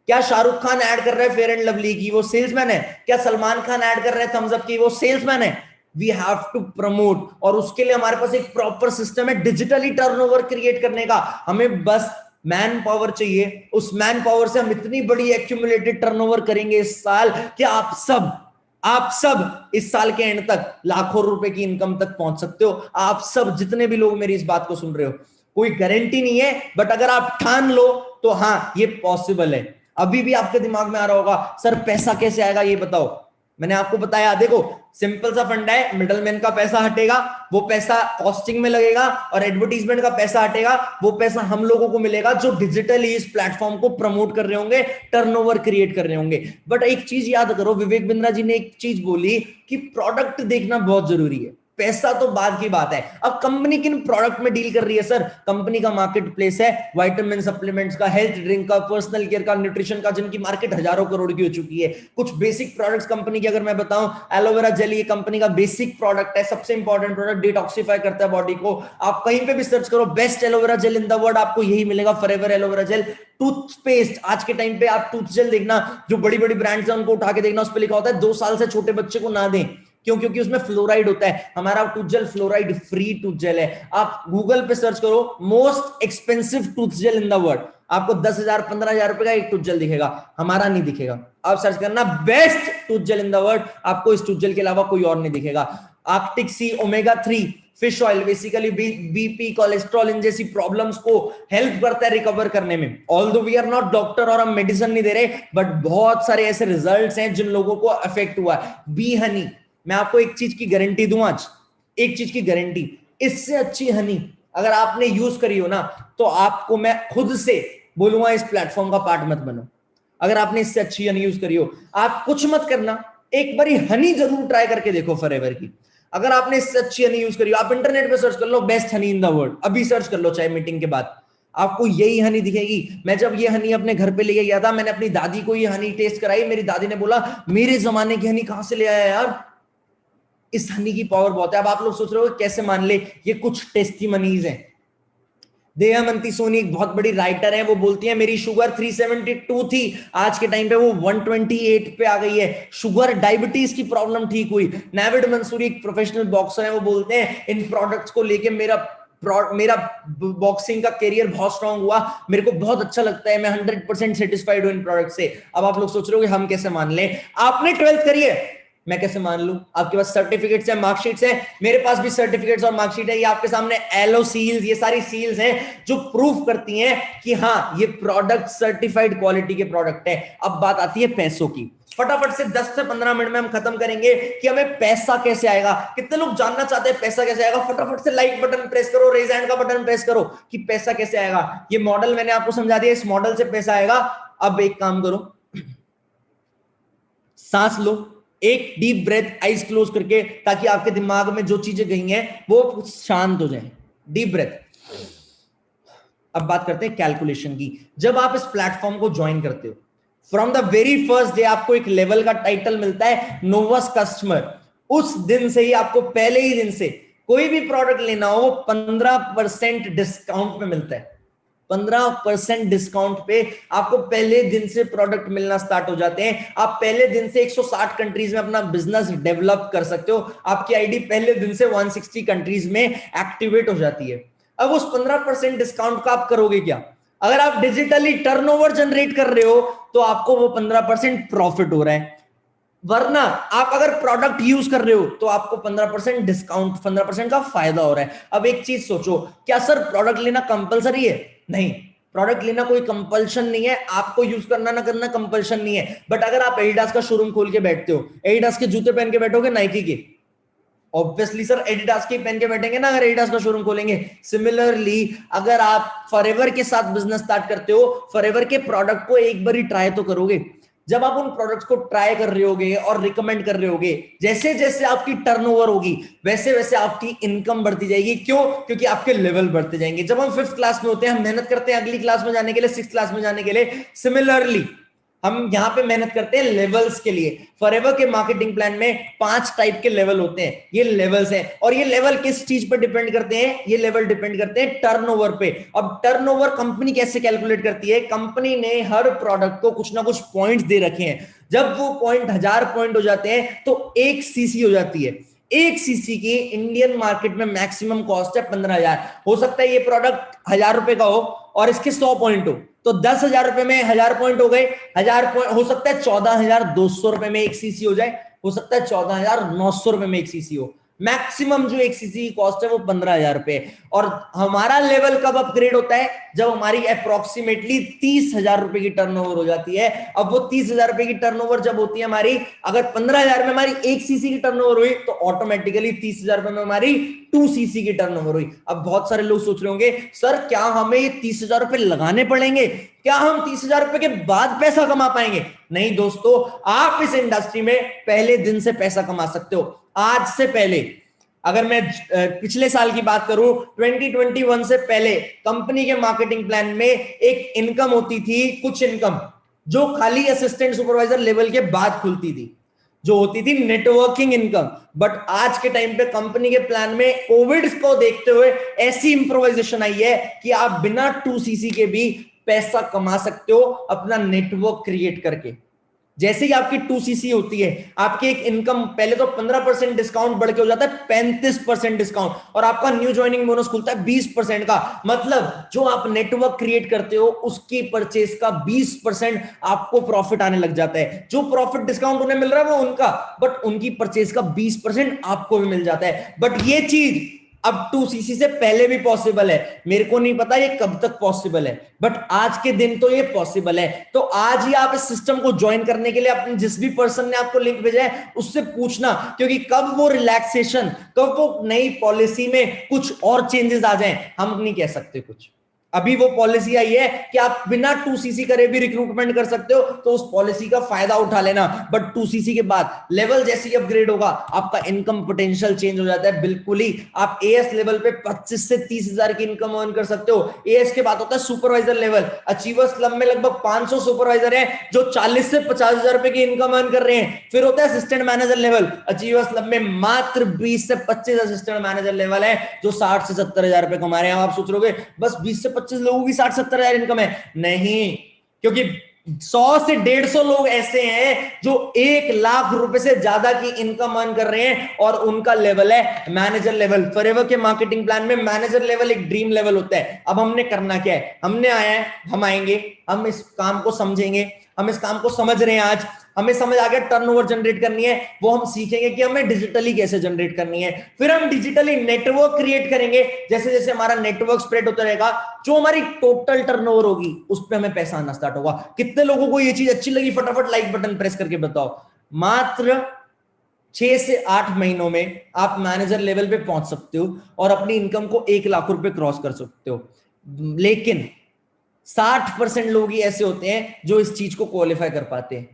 क्या शाहरुख खान ऐड कर रहा है फेयर एंड लवली की, वो सेल्समैन है? क्या सलमान खान ऐड कर रहे हैं थम्स अप की, वो सेल्समैन है? वी हैव टू प्रमोट, और उसके लिए हमारे पास एक प्रॉपर सिस्टम है डिजिटली टर्नओवर क्रिएट करने का। हमें बस मैन पावर चाहिए। उस मैन पावर से हम इतनी बड़ी एक्यूमुलेटेड टर्नओवर करेंगे इस साल कि आप सब इस साल के एंड तक लाखों रुपए की इनकम तक पहुंच सकते हो। आप सब जितने भी लोग मेरी इस बात को सुन रहे हो, कोई गारंटी नहीं है, बट अगर आप ठान लो तो हाँ, ये पॉसिबल है। अभी भी आपके दिमाग में आ रहा होगा, सर पैसा कैसे आएगा ये बताओ। मैंने आपको बताया, देखो सिंपल सा फंडा है, मिडलमैन का पैसा हटेगा, वो पैसा कॉस्टिंग में लगेगा, और एडवर्टीजमेंट का पैसा हटेगा, वो पैसा हम लोगों को मिलेगा जो डिजिटली इस प्लेटफॉर्म को प्रमोट कर रहे होंगे, टर्नओवर क्रिएट कर रहे होंगे। बट एक चीज याद करो, विवेक बिंद्रा जी ने एक चीज बोली कि प्रोडक्ट देखना बहुत जरूरी है, पैसा तो बाद की बात है। अब कंपनी किन प्रोडक्ट में डील कर रही है सर? कंपनी का मार्केट प्लेस है विटामिन सप्लीमेंट्स का, हेल्थ ड्रिंक का, पर्सनल केयर का, न्यूट्रिशन का, जिनकी मार्केट हजारों करोड़ की हो चुकी है। कुछ बेसिक प्रोडक्ट्स कंपनी की अगर मैं बताऊं, एलोवेरा जेल, ये कंपनी का बेसिक प्रोडक्ट है, सबसे इंपॉर्टेंट प्रोडक्ट, डिटॉक्सिफाई करता है बॉडी को। आप कहीं पे भी सर्च करो best aloe vera gel in the world, आपको यही मिलेगा, फॉरएवर एलोवेरा जेल। टूथपेस्ट, आज के टाइम पे आप टूथ जेल देखना, जो बड़ी बड़ी ब्रांड्स हैं उनको उठा के देखना, उस पर लिखा होता है 2 साल से छोटे बच्चे को ना दें। क्यों? क्योंकि उसमें फ्लोराइड होता है। हमारा tooth gel fluoride free tooth gel है। आप गूगल पे सर्च करो most expensive tooth gel in the world, आपको 10,000 15,000 रुपए का एक टूथ जेल दिखेगा, हमारा नहीं दिखेगा। आप सर्च करना best tooth gel in the world, आपको इस टूथ जेल के अलावा कोई और नहीं दिखेगा। Arctic sea omega 3 fish oil basically BP, cholesterol, इन जैसी प्रॉब्लम्स को हेल्प करता है रिकवर करने में। Although we are not doctor और हम मेडिसिन नहीं दे रहे, बट बहुत सारे ऐसे रिजल्ट्स हैं जिन लोगों को अफेक्ट हुआ है। बी हनी, मैं आपको एक चीज की गारंटी दूं आज, एक चीज की गारंटी, इससे अच्छी हनी अगर आपने यूज करी हो ना, तो आपको मैं खुद से बोलूंगा इस प्लेटफॉर्म का पार्ट मत बनो। अगर आपने इससे अच्छी हनी यूज करी हो, आप कुछ मत करना, एक बारी हनी जरूर ट्राई करके देखो फॉरएवर की। अगर आपने इससे अच्छी हनी यूज करी हो, आप इंटरनेट पे सर्च कर लो best honey in the world, अभी सर्च कर लो चाहे मीटिंग के बाद, आपको यही हनी दिखेगी। मैं जब ये हनी अपने घर पे लेके गया था, मैंने अपनी दादी को ये हनी टेस्ट कराई, मेरी दादी ने बोला मेरे जमाने की हनी कहां से ले आया यार, इस हनी की पावर बहुत है। अब आप लोग सोच रहे हो कैसे मान ले, ये कुछ टेस्टिमनीज हैं, दयामंती सोनी एक बहुत बड़ी राइटर है, वो बोलती है मेरी शुगर 372 थी, आज के टाइम पे वो 128 पे आ गई है। शुगर डायबिटीज की प्रॉब्लम ठीक हुई। नाविड मंसूरी एक प्रोफेशनल बॉक्सर है, वो बोलते हैं इन प्रोडक्ट्स को लेके मेरा बॉक्सिंग का करियर बहुत स्ट्रांग हुआ, मेरे को बहुत अच्छा लगता है, मैं 100% सेटिस्फाइड हूं इन प्रोडक्ट से। अब आप लोग सोच रहे हो कि हम कैसे मान लें? आपने 12th करी है, मैं कैसे मान लूं? आपके पास सर्टिफिकेट्स हैं, मार्कशीट्स हैं, मेरे पास भी सर्टिफिकेट्स और मार्कशीट है, ये आपके सामने एलो सील्स, ये सारी सील्स हैं जो प्रूफ करती हैं कि हाँ ये प्रोडक्ट सर्टिफाइड क्वालिटी के प्रोडक्ट है। अब बात आती है पैसों की। फटाफट से 10 से 15 मिनट में हम खत्म करेंगे कि हमें पैसा कैसे आएगा। कितने लोग जानना चाहते हैं पैसा कैसे आएगा? फटाफट से लाइक बटन प्रेस करो, रेज हैंड का बटन प्रेस करो कि पैसा कैसे आएगा। ये मॉडल मैंने आपको समझा दिया, इस मॉडल से पैसा आएगा। अब एक काम करो, सांस लो, एक डीप ब्रेथ, आइज क्लोज करके, ताकि आपके दिमाग में जो चीजें गई हैं वो शांत हो जाए। Deep breath. अब बात करते हैं कैलकुलेशन की। जब आप इस प्लेटफॉर्म को ज्वाइन करते हो, from the very first day आपको एक लेवल का टाइटल मिलता है, नोवस कस्टमर। उस दिन से ही आपको, पहले ही दिन से कोई भी प्रोडक्ट लेना हो, 15% डिस्काउंट पे मिलता है। 15% डिस्काउंट पे आपको पहले दिन से प्रोडक्ट मिलना स्टार्ट हो जाते हैं। आप पहले दिन से 160 कंट्रीज में अपना बिजनेस डेवलप कर सकते हो। आपकी आईडी पहले दिन से 160 कंट्रीज में एक्टिवेट हो जाती है। अब उस 15% डिस्काउंट का आप करोगे क्या? अगर आप डिजिटली टर्नओवर जनरेट कर रहे हो तो आपको वो 15% प्रॉफिट हो रहा है, वरना आप अगर प्रोडक्ट यूज कर रहे हो तो आपको 15% डिस्काउंट, 15% का फायदा हो रहा है। अब एक चीज सोचो, क्या सर प्रोडक्ट लेना कंपलसरी है? नहीं, प्रोडक्ट लेना कोई कंपल्शन नहीं है, आपको यूज करना ना करना कंपल्शन नहीं है। बट अगर आप एडिडास का शोरूम खोल के बैठते हो, एडिडास के जूते पहन के बैठोगे, नाइकी के? ऑब्वियसली सर एडिडास के पहन के बैठेंगे ना अगर एडिडास का शोरूम खोलेंगे। सिमिलरली अगर आप फॉरएवर के साथ बिजनेस स्टार्ट करते हो, फॉरएवर के प्रोडक्ट को एक बार ही ट्राई तो करोगे। जब आप उन प्रोडक्ट्स को ट्राई कर रहे होगे और रिकमेंड कर रहे होगे, जैसे जैसे आपकी टर्नओवर होगी वैसे वैसे आपकी इनकम बढ़ती जाएगी। क्यों? क्योंकि आपके लेवल बढ़ते जाएंगे। जब हम 5th क्लास में होते हैं, हम मेहनत करते हैं अगली क्लास में जाने के लिए, 6th क्लास में जाने के लिए। सिमिलरली हम यहां पे मेहनत करते हैं लेवल्स के लिए। फॉरएवर के मार्केटिंग प्लान में 5 टाइप के लेवल होते हैं, ये लेवल्स हैं। और ये लेवल किस चीज पर डिपेंड करते हैं? ये लेवल डिपेंड करते हैं टर्नओवर पे। अब टर्नओवर कंपनी कैसे कैलकुलेट करती है? कंपनी ने हर प्रोडक्ट को कुछ ना कुछ पॉइंट्स दे रखे हैं। जब वो पॉइंट 1000 पॉइंट हो जाते हैं तो 1 सीसी हो जाती है। 1 सीसी की इंडियन मार्केट में मैक्सिमम कॉस्ट है 15,000। हो सकता है ये प्रोडक्ट 1000 रुपए का हो और इसके 100 पॉइंट हो, तो 10,000 रुपए में 1000 पॉइंट हो गए। 1000 पॉइंट हो सकता है 14,200 रुपए में 1 सीसी हो जाए, हो सकता है 14,900 रुपए में 1 सीसी हो। मैक्सिमम जो 1 सीसी की कॉस्ट है वो 15,000 रुपए। और हमारा लेवल कब अपग्रेड होता है? जब हमारी अप्रोक्सीमेटली 30,000 रुपए की टर्नओवर हो जाती है। अब वो 30,000 रुपए की टर्नओवर जब होती है हमारी, अगर 15,000 में हमारी 1 सीसी की टर्नओवर हुई तो ऑटोमेटिकली 30,000 रुपए में हमारी 2 सीसी की टर्नओवर हुई। अब बहुत सारे लोग सोच रहे होंगे, सर क्या हमें ये 30,000 रुपए लगाने पड़ेंगे? क्या हम 30,000 रुपए के बाद पैसा कमा पाएंगे? नहीं दोस्तों, आप इस इंडस्ट्री में पहले दिन से पैसा कमा सकते हो। आज से पहले, अगर मैं पिछले साल की बात करूं, 2021 से पहले कंपनी के मार्केटिंग प्लान में एक इनकम होती थी, कुछ इनकम जो खाली असिस्टेंट सुपरवाइजर लेवल के बाद खुलती थी, जो होती थी नेटवर्किंग इनकम। बट आज के टाइम पे कंपनी के प्लान में कोविड को देखते हुए ऐसी इंप्रोवाइजेशन आई है कि आप बिना 2 सीसी के भी पैसा कमा सकते हो अपना नेटवर्क क्रिएट करके। जैसे ही आपकी 2 सीसी होती है, आपकी एक इनकम पहले तो 15% डिस्काउंट बढ़ के हो जाता है 35% डिस्काउंट, और आपका न्यू ज्वाइनिंग बोनस खुलता है 20% का। मतलब जो आप नेटवर्क क्रिएट करते हो उसकी परचेज का 20% आपको प्रॉफिट आने लग जाता है। जो प्रॉफिट डिस्काउंट उन्हें मिल रहा है वो उनका, बट उनकी परचेज का 20% आपको भी मिल जाता है। बट ये चीज अब 2 सीसी से पहले भी पॉसिबल है। मेरे को नहीं पता ये कब तक पॉसिबल है, बट आज के दिन तो ये पॉसिबल है। तो आज ही आप इस सिस्टम को ज्वाइन करने के लिए अपने जिस भी पर्सन ने आपको लिंक भेजा है उससे पूछना, क्योंकि कब वो रिलैक्सेशन, कब वो नई पॉलिसी में कुछ और चेंजेस आ जाएं हम नहीं कह सकते कुछ। अभी वो पॉलिसी आई है कि आप बिना 2cc करे भी रिक्रूटमेंट कर सकते हो, तो उस पॉलिसी का फायदा उठा लेना। बट 2cc के बाद लेवल जैसे ही अपग्रेड होगा, आपका इनकम पोटेंशियल चेंज हो जाता है बिल्कुल ही। आप एएस लेवल पे 25 से 30 हजार की इनकम अर्न कर सकते हो। एएस के बाद होता है सुपरवाइजर लेवल। अचीवर्स क्लब में लगभग 500 सुपरवाइजर हैं जो 40 से 50 हजार रुपए की इनकम अर्न कर रहे हैं। फिर होता है assistant manager level. Achievers club में मात्र 20 से 25 असिस्टेंट मैनेजर लेवल है जो 60 से 70 हजार रुपए कमा रहे हैं। आप सोच रहे बस 20 से 25 लोगों की 60-70 हजार इनकम है, नहीं, क्योंकि 100 से 150 लोग ऐसे हैं जो 1 लाख रुपए से ज्यादा की इनकम अर्न कर रहे हैं और उनका लेवल है मैनेजर लेवल। फॉरएवर के मार्केटिंग प्लान में मैनेजर लेवल एक ड्रीम लेवल होता है। अब हमने करना क्या है, हमने आया है, हम आएंगे, हम इस काम को समझेंगे, हम इस काम को समझ रहे हैं। आज हमें समझ आ गया टर्नओवर जनरेट करनी है, वो हम सीखेंगे कि हमें डिजिटली कैसे जनरेट करनी है। फिर हम डिजिटली नेटवर्क क्रिएट करेंगे। जैसे जैसे हमारा नेटवर्क स्प्रेड होता रहेगा, जो हमारी टोटल टर्नओवर होगी उस पर हमें पैसा आना स्टार्ट होगा। कितने लोगों को ये चीज अच्छी लगी, फटाफट लाइक बटन प्रेस करके बताओ। मात्र 6 से 8 महीनों में आप मैनेजर लेवल पे पहुंच सकते हो और अपनी इनकम को 1 लाख रुपए क्रॉस कर सकते हो। लेकिन 60% लोग ही ऐसे होते हैं जो इस चीज को क्वालिफाई कर पाते हैं।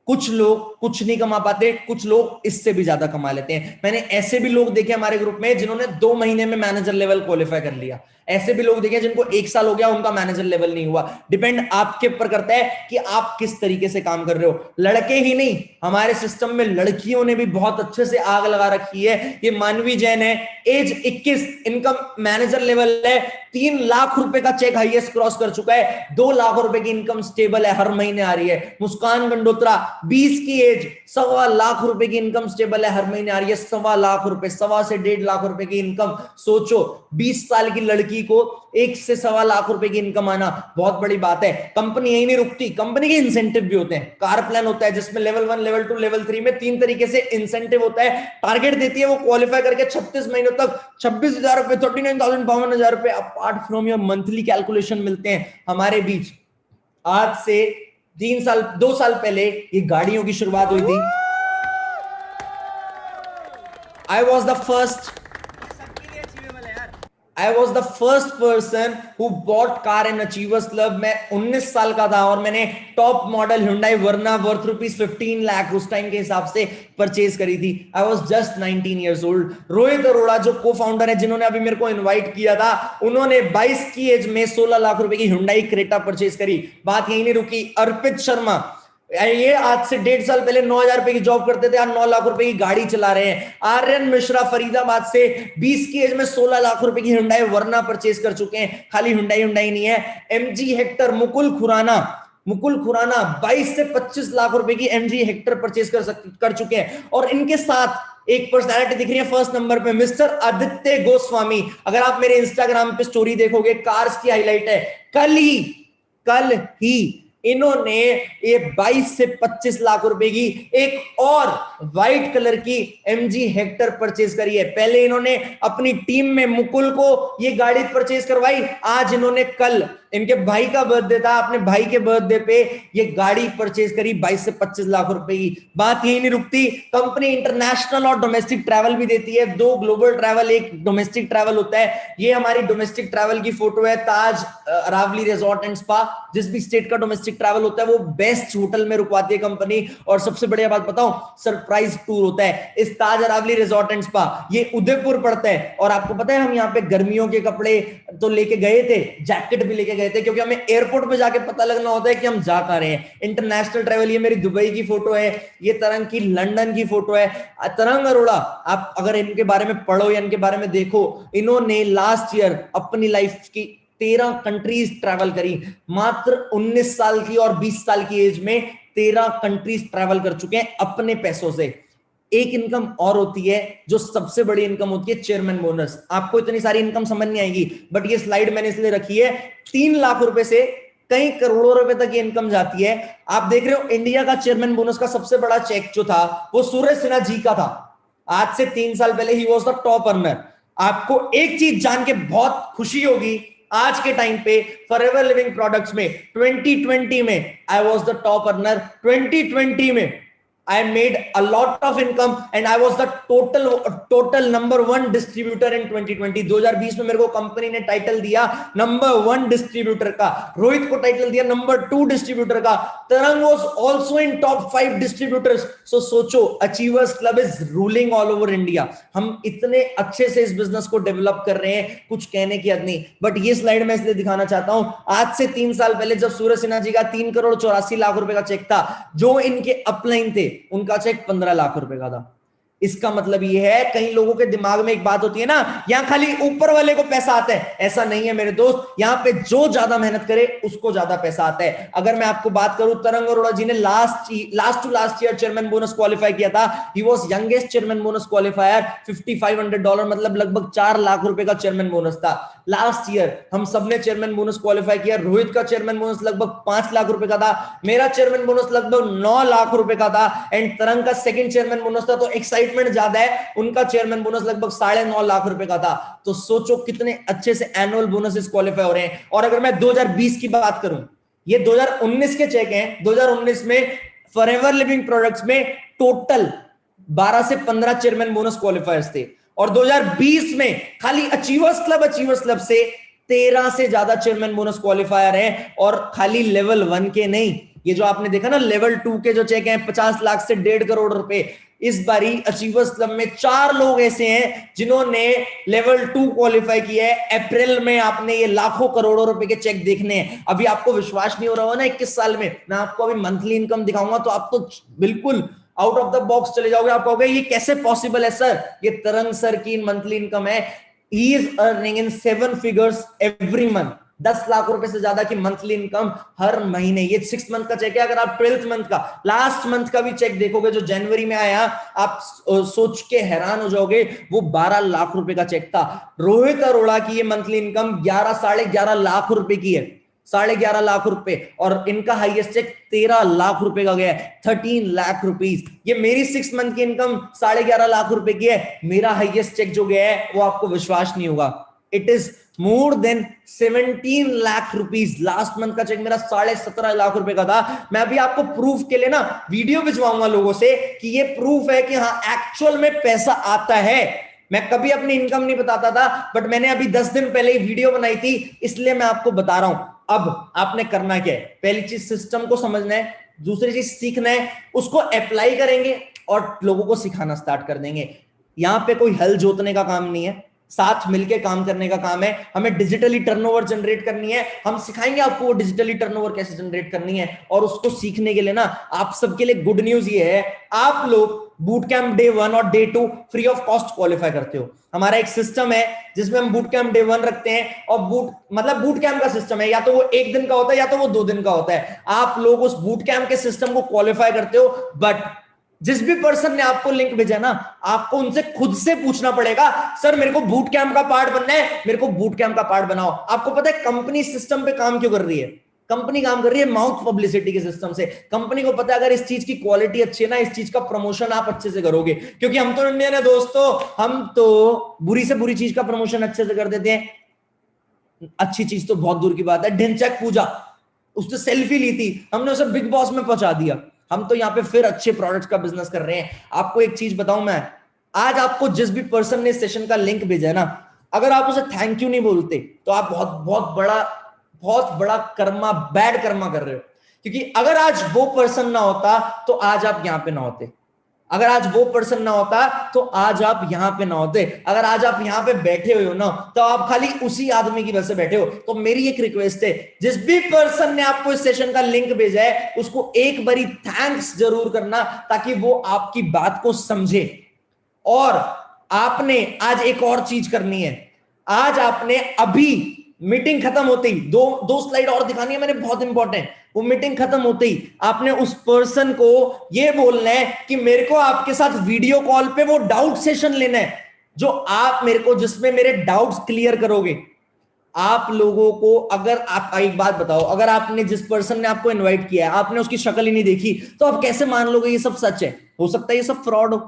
कुछ लोग कुछ नहीं कमा पाते, कुछ लोग इससे भी ज्यादा कमा लेते हैं। मैंने ऐसे भी लोग देखे हमारे ग्रुप में जिन्होंने 2 महीने में मैनेजर लेवल क्वालिफाई कर लिया। ऐसे भी लोग देखे जिनको 1 साल हो गया, उनका मैनेजर लेवल नहीं हुआ। डिपेंड आपके ऊपर करता है कि आप किस तरीके से काम कर रहे हो। लड़के ही नहीं, हमारे सिस्टम में लड़कियों ने भी बहुत अच्छे से आग लगा रखी है। ये मानवी जैन है, एज 21, इनकम मैनेजर लेवल है, 3 लाख रुपए का चेक हाईएस्ट क्रॉस कर चुका है, 2 लाख रुपए की इनकम स्टेबल है, हर महीने आ रही है। मुस्कान गंडोत्रा 20 की एज, 1.25 लाख रुपए की इनकम स्टेबल है, हर महीने आ रही है। 1.25 लाख रुपए, 1.25 से 1.5 लाख रुपए की इनकम। सोचो 20 साल की लड़की को 1 से 1.25 लाख रुपए की इनकम आना बहुत बड़ी बात है। कंपनी यही नहीं रुकती, कंपनी के इंसेंटिव भी होते हैं। कार प्लान होता है जिसमें लेवल 1, लेवल 2, लेवल 3 में 3 तरीके से इंसेंटिव होता है। टारगेट देती है, वो क्वालिफाई करके 36 महीनों तक 26,000 रुपए, 39,000, 52,000 रुपए apart from your monthly calculation मिलते हैं हमारे बीच। आज से 2 साल पहले ये गाड़ियों की शुरुआत हुई थी। I was the first person who bought car in Achievers Club। मैं 19 साल का था और मैंने top model Hyundai Verna worth ₹15 lakh उस टाइम के हिसाब से परचेज करी थी। I was just 19 years old। Rohit Arora जो को फाउंडर है, जिन्होंने अभी मेरे को इनवाइट किया था, उन्होंने 22 की एज में 16 लाख रुपए की Hyundai Creta परचेज करी। बात यही नहीं रुकी। अर्पित शर्मा, ये आज से 1.5 साल पहले 9,000 रुपए की जॉब करते थे, आज 9 लाख रुपए की गाड़ी चला रहे हैं। आर्यन मिश्रा फरीदाबाद से 20 की एज में 16 लाख रुपए की Hyundai Verna परचेज कर चुके हैं। खाली Hyundai नहीं है, MG हेक्टर मुकुल खुराना 22 से 25 लाख रुपए की MG हेक्टर परचेज कर चुके हैं। और इनके साथ एक पर्सनालिटी दिख रही है फर्स्ट नंबर पे, मिस्टर आदित्य गोस्वामी। अगर आप मेरे इंस्टाग्राम पे स्टोरी देखोगे, कार्स की हाईलाइट है, कल ही इन्होंने ये 22 से 25 लाख रुपए की एक और व्हाइट कलर की MG हेक्टर परचेज करी है। पहले इन्होंने अपनी टीम में मुकुल को ये गाड़ी परचेज करवाई, आज इन्होंने, कल इनके भाई का बर्थडे था, अपने भाई के बर्थडे पे ये गाड़ी परचेज करी 22 से 25 लाख रुपए की। बात यही नहीं रुकती, कंपनी इंटरनेशनल और डोमेस्टिक ट्रैवल भी देती है। 2 ग्लोबल ट्रैवल, 1 डोमेस्टिक ट्रैवल होता है। ये हमारी डोमेस्टिक ट्रैवल की फोटो है, ताज अरावली रिजॉर्ट एंड स्पा। जिस भी स्टेट का डोमेस्टिक ट्रैवल होता है वो बेस्ट होटल में रुकवाती है कंपनी। और सबसे बढ़िया बात बताऊं, सरप्राइज टूर होता है। इस ताज अरावली रिजॉर्ट एंड स्पा ये उदयपुर पड़ता है। और आपको पता है हम यहाँ पे गर्मियों के कपड़े तो लेके गए थे, जैकेट भी लेके गए थे, क्योंकि हमें एयरपोर्ट पे जाके पता लगना होता है कि हम जा कहां रहे हैं। इंटरनेशनल ट्रैवल, ये मेरी दुबई की फोटो है, ये तरंग की लंदन की फोटो है। तरंग अरोड़ा, आप अगर इनके बारे में पढ़ो या इनके बारे में देखो, इन्होंने लास्ट ईयर अपनी लाइफ की 13 कंट्रीज ट्रैवल करी। मात्र 19 साल की और 20 साल की एज में 13 कंट्रीज ट्रैवल कर चुके हैं अपने पैसों से। एक इनकम और होती है जो सबसे बड़ी इनकम होती है, चेयरमैन बोनस। आपको इतनी सारी इनकम समझ नहीं आएगी, बट ये स्लाइड मैंने इसलिए रखी है। 3 लाख रुपए से कई करोड़ों रुपए तक ये इनकम जाती है। आप देख रहे हो इंडिया का चेयरमैन बोनस का सबसे बड़ा चेक जो था वो सूरज सिन्हा जी का था। आज से 3 साल पहले he was the top earner. आपको एक चीज जान के बहुत खुशी होगी, आज के टाइम पे फॉरएवर लिविंग प्रोडक्ट्स में 2020 में I was the top earner. 2020 में I made a lot of income and I was the total number 1 distributor in 2020. 2020 में मेरे को कंपनी ने टाइटल दिया नंबर 1 डिस्ट्रीब्यूटर का, रोहित को टाइटल दिया नंबर 2 डिस्ट्रीब्यूटर का, तरंग was also in top 5 distributors. So सोचो, achievers club is ruling all over India. हम इतने अच्छे से इस बिजनेस को डेवलप कर रहे हैं, कुछ कहने की हद नहीं. बट ये स्लाइड मैं इसलिए दिखाना चाहता हूं, आज से 3 साल पहले जब सूरज सिन्हा जी का 3 करोड़ 84 लाख रुपए का चेक था, जो इनके अपलाइन थे उनका चेक 15 लाख रुपए का था. इसका मतलब ये है, कई लोगों के दिमाग में एक बात होती है ना, यहां खाली ऊपर वाले को पैसा आता है. ऐसा नहीं है मेरे दोस्त, यहां पे जो ज्यादा मेहनत करे उसको ज्यादा पैसा आता है. अगर मैं आपको बात करूं, तरंग अरोड़ा जी ने last to last year chairman bonus qualify किया था. He was youngest chairman bonus qualifier. $5,500 मतलब लगभग 4 लाख रुपए का चेयरमैन बोनस था लास्ट ईयर. हम सबने चेयरमैन बोनस क्वालिफाई किया. रोहित का चेयरमैन बोनस लगभग 5 लाख रुपए का था. मेरा चेयरमैन बोनस लगभग 9 लाख रुपए का था. एंड तरंग का सेकंड चेयरमैन बोनस था, तो एक्साइटमेंट ज्यादा है. उनका चेयरमैन बोनस लगभग 9.5 लाख रुपए का था. तो सोचो कितने अच्छे से एनुअल बोनसेस क्वालिफाई हो रहे हैं. और अगर मैं 2020 की बात करूं, ये 2019 के चेक हैं. 2019 में फॉरएवर लिविंग प्रोडक्ट्स में टोटल 12 से 15 चेयरमैन बोनस क्वालिफायर्स थे. और 2020 में खाली अचीवर्स क्लब से 13 से ज्यादा चेयरमैन बोनस क्वालिफायर हैं. और खाली लेवल 1 के नहीं, ये जो आपने देखा ना लेवल 2 के जो चेक हैं 50 लाख से 1.5 करोड़ रुपए, इस बारी अचीवर्स क्लब में 4 लोग ऐसे हैं जिन्होंने लेवल 2 क्वालिफाई किया है. अप्रैल में आपने ये लाखों करोड़ों रुपए के चेक देखने हैं. अभी आपको विश्वास नहीं हो रहा हो ना 21 साल में, मैं आपको अभी मंथली इनकम दिखाऊंगा तो आप तो बिल्कुल आउट ऑफ द बॉक्स चले जाओगे. आप कहोगे ये कैसे पॉसिबल है सर, ये तरंग सर की मंथली इनकम है. He is earning in 7 figures every month. 10 lakh रुपए से ज्यादा की मंथली इनकम हर महीने. ये 6 मंथ का चेक है. अगर आप 12th मंथ का, लास्ट मंथ का भी चेक देखोगे जो जनवरी में आया, आप सोच के हैरान हो जाओगे, वो 12 लाख रुपए का चेक था. रोहित अरोड़ा की ये मंथली इनकम 11.5 लाख रुपए की है. 11.5 लाख रुपए. और इनका हाईएस्ट चेक 13 लाख रुपए का गया है, 13 लाख रुपीस. ये मेरी 6 मंथ की इनकम 11.5 लाख रुपए की है. मेरा हाईएस्ट चेक जो गया है वो आपको विश्वास नहीं होगा, it is more than 17 lakh rupees. Last month का चेक मेरा 17.5 लाख रुपए का था. मैं अभी आपको प्रूफ के लिए ना वीडियो भिजवाऊंगा लोगों से कि ये प्रूफ है कि हाँ एक्चुअल में पैसा आता है. मैं कभी अपनी इनकम नहीं बताता था, बट मैंने अभी 10 दिन पहले ही वीडियो बनाई थी, इसलिए मैं आपको बता रहा हूं. अब आपने करना क्या है, पहली चीज सिस्टम को समझना है, दूसरी चीज सीखना है, उसको अप्लाई करेंगे और लोगों को सिखाना स्टार्ट कर देंगे. यहां पे कोई हल जोतने का काम नहीं है, साथ मिलके काम करने का काम है. हमें डिजिटली टर्नओवर जनरेट करनी है. हम सिखाएंगे आपको वो डिजिटली टर्नओवर कैसे जनरेट करनी है. और उसको सीखने के लिए ना आप सबके लिए गुड न्यूज ये है, आप लोग बूट कैंप डे 1 और day 2 free of cost qualify करते हो. हमारा एक सिस्टम है जिसमें हम बूट कैंप डे 1 रखते हैं, और बूट कैंप का सिस्टम है, या तो वो 1 दिन का होता है या तो वो 2 दिन का होता है. आप लोग उस बूट कैंप के सिस्टम को क्वालिफाई करते हो. बट जिस भी पर्सन ने आपको लिंक भेजा ना, आपको उनसे खुद से पूछना पड़ेगा, सर मेरे को बूट कैंप का पार्ट बनना है, मेरे को बूट कैंप का पार्ट बनाओ. आपको पता है कंपनी सिस्टम पे काम क्यों कर रही है? कंपनी काम कर रही है माउथ पब्लिसिटी के सिस्टम से. कंपनी को पता है अगर इस चीज की क्वालिटी अच्छी है ना, इस चीज का प्रमोशन आप अच्छे से करोगे. क्योंकि हम तो इंडियन है दोस्तों, हम तो बुरी से बुरी चीज का प्रमोशन अच्छे से कर देते हैं. अच्छी चीज तो बहुत दूर की बात है. ढिंचैक पूजा, उसने सेल्फी ली थी, हमने उसे बिग बॉस में पहुंचा दिया. हम तो यहाँ पे फिर अच्छे प्रोडक्ट्स का बिजनेस कर रहे हैं. आपको एक चीज बताऊं मैं, आज आपको जिस भी पर्सन ने सेशन का लिंक भेजा है ना, अगर आप उसे थैंक यू नहीं बोलते तो आप बहुत बड़ा कर्मा, बैड कर्मा कर रहे हो. क्योंकि अगर आज वो पर्सन ना होता तो आज आप यहां पे ना होते. अगर आज वो पर्सन ना होता तो आज आप यहां पे ना होते. अगर आज आप यहां पे बैठे हुए हो ना, तो आप खाली उसी आदमी की वजह से बैठे हो. तो मेरी एक रिक्वेस्ट है, जिस भी पर्सन ने आपको इस सेशन का लिंक भेजा है उसको एक बारी थैंक्स जरूर करना, ताकि वो आपकी बात को समझे. और आपने आज एक और चीज करनी है. आज आपने अभी मीटिंग खत्म होते ही, दो स्लाइड और दिखानी है मैंने, बहुत इंपॉर्टेंट. वो मीटिंग खत्म होते ही आपने उस पर्सन को ये बोलना है कि मेरे को आपके साथ वीडियो कॉल पे वो डाउट सेशन लेना है, जो आप मेरे को, जिसमें मेरे डाउट्स क्लियर करोगे. आप लोगों को, अगर आप एक बात बताओ, अगर आपने जिस पर्सन ने आपको इनवाइट किया है आपने उसकी शक्ल ही नहीं देखी, तो आप कैसे मान लोगे ये सब सच है? हो सकता है ये सब फ्रॉड हो.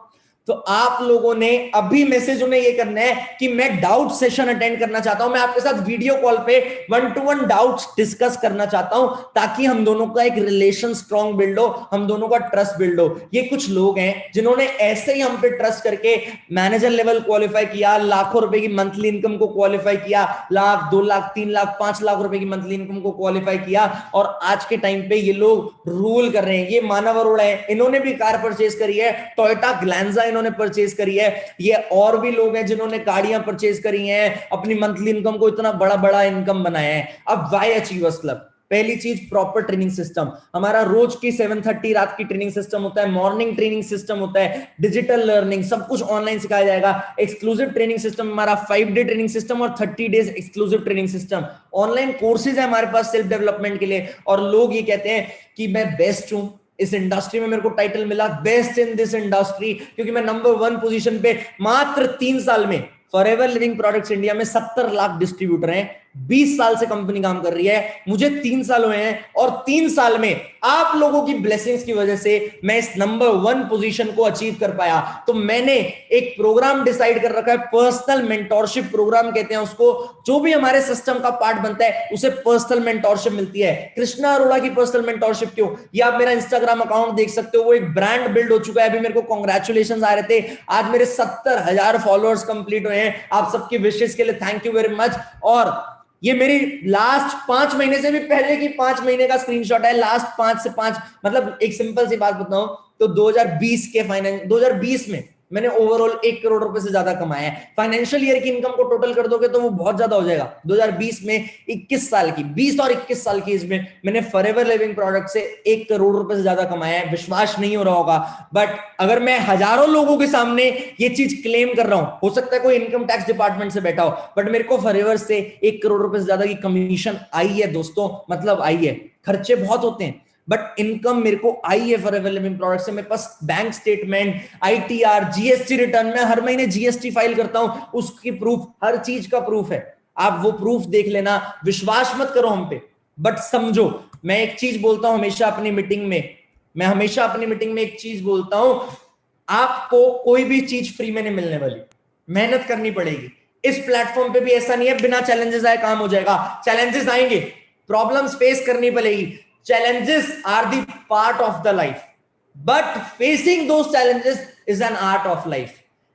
तो आप लोगों ने अभी मैसेज उन्हें ये करना है कि मैं डाउट सेशन अटेंड करना चाहता हूं, मैं आपके साथ वीडियो कॉल पे 1-to-1 डाउट्स डिस्कस करना चाहता हूं, ताकि हम दोनों का एक रिलेशन स्ट्रांग बिल्ड हो, हम दोनों का ट्रस्ट बिल्ड हो। ये कुछ लोग हैं जिन्होंने ऐसे ही हम पे ट्रस्ट करके मैनेजर लेवल क्वालिफाई किया, लाखों रुपए की मंथली इनकम को क्वालिफाई किया, 1,00,000, 2,00,000, 3,00,000, 5,00,000 रुपए की मंथली इनकम को क्वालिफाई किया, और आज के टाइम पे ये लोग रूल कर रहे हैं। ये मानव अरोड़ा है, इन्होंने भी कार परचेज करी है, टोयोटा ग्लैंजा इन्होंने परचेज करी है। ये और भी लोग हैं जिन्होंने गाड़ियां परचेज करी हैं, अपनी मंथली इनकम को इतना बड़ा बड़ा इनकम बनाया है। अब वाई अचीवर्स क्लब? पहली चीज, प्रॉपर ट्रेनिंग सिस्टम। हमारा रोज की 7:30 रात की ट्रेनिंग सिस्टम होता है, मॉर्निंग ट्रेनिंग सिस्टम होता है, डिजिटल लर्निंग, सब कुछ ऑनलाइन सिखाया जाएगा। एक्सक्लूसिव ट्रेनिंग सिस्टम हमारा 5-day ट्रेनिंग सिस्टम और 30 days exclusive training system. Online courses है हमारे पास सेल्फ डेवलपमेंट के लिए। और लोग ये कहते हैं कि मैं बेस्ट हूं इस इंडस्ट्री में, मेरे को टाइटल मिला बेस्ट इन दिस इंडस्ट्री, क्योंकि मैं नंबर 1 पोजीशन पे मात्र 3 साल में। फॉरएवर लिविंग प्रोडक्ट्स इंडिया में 70 लाख डिस्ट्रीब्यूटर हैं, 20 साल से कंपनी काम कर रही है, मुझे 3 साल हुए हैं, और 3 साल में आप लोगों की ब्लेसिंग्स की वजह से मैं इस नंबर 1 पोजीशन को अचीव कर पाया। तो मैंने एक प्रोग्राम डिसाइड कर रखा है, पर्सनल मेंटोरशिप प्रोग्राम कहते हैं उसको। जो भी हमारे सिस्टम का पार्ट बनता है उसे पर्सनल मेंटोरशिप मिलती है। कृष्णा अरोड़ा की पर्सनल मेंटोरशिप क्यों? ये आप मेरा इंस्टाग्राम अकाउंट देख सकते हो, वो एक ब्रांड बिल्ड हो चुका है। अभी मेरे को कांग्रेचुलेशंस आ रहे थे, आज मेरे 70,000 फॉलोअर्स कंप्लीट हुए हैं। आप सबकी विशेष के लिए थैंक यू वेरी मच। और ये मेरी लास्ट 5 महीने से भी पहले की 5 महीने का स्क्रीनशॉट है। लास्ट 5 से 5, मतलब एक सिंपल सी बात बताऊं तो 2020 में मैंने ओवरऑल 1 करोड़ रुपए से ज्यादा कमाया है। फाइनेंशियल ईयर की इनकम को टोटल कर दोगे तो वो बहुत ज्यादा हो जाएगा। 2020 में 21 साल की, 20 और 21 साल की इसमें मैंने फॉरएवर लिविंग प्रोडक्ट से 1 करोड़ रुपए से ज्यादा कमाया है। विश्वास नहीं हो रहा होगा, बट अगर मैं हजारों लोगों के सामने ये चीज क्लेम कर रहा हूं, हो सकता है कोई इनकम टैक्स डिपार्टमेंट से बैठा हो, बट मेरे को फॉरएवर से 1 करोड़ रुपए से ज्यादा की कमीशन आई है दोस्तों। मतलब आई है, खर्चे बहुत होते हैं बट इनकम मेरे को आई है फॉरएवर लिविंग प्रोडक्ट से। मेरे पास bank statement, ITR, GST return, मैं हर महीने GST फाइल करता हूं, उसकी प्रूफ, हर चीज का प्रूफ है। आप वो प्रूफ देख लेना। विश्वास मत करो हम पे, बट समझो, मैं एक चीज बोलता हूं हमेशा अपनी मीटिंग में, मैं हमेशा अपनी मीटिंग में एक चीज बोलता हूं, आपको कोई भी चीज फ्री में नहीं मिलने वाली, मेहनत करनी पड़ेगी। इस प्लेटफॉर्म पे भी ऐसा नहीं है बिना चैलेंजेस आए काम हो जाएगा। चैलेंजेस आएंगे, प्रॉब्लम्स फेस करनी पड़ेगी। Challenges are the part of the life, but facing those challenges is an art of life,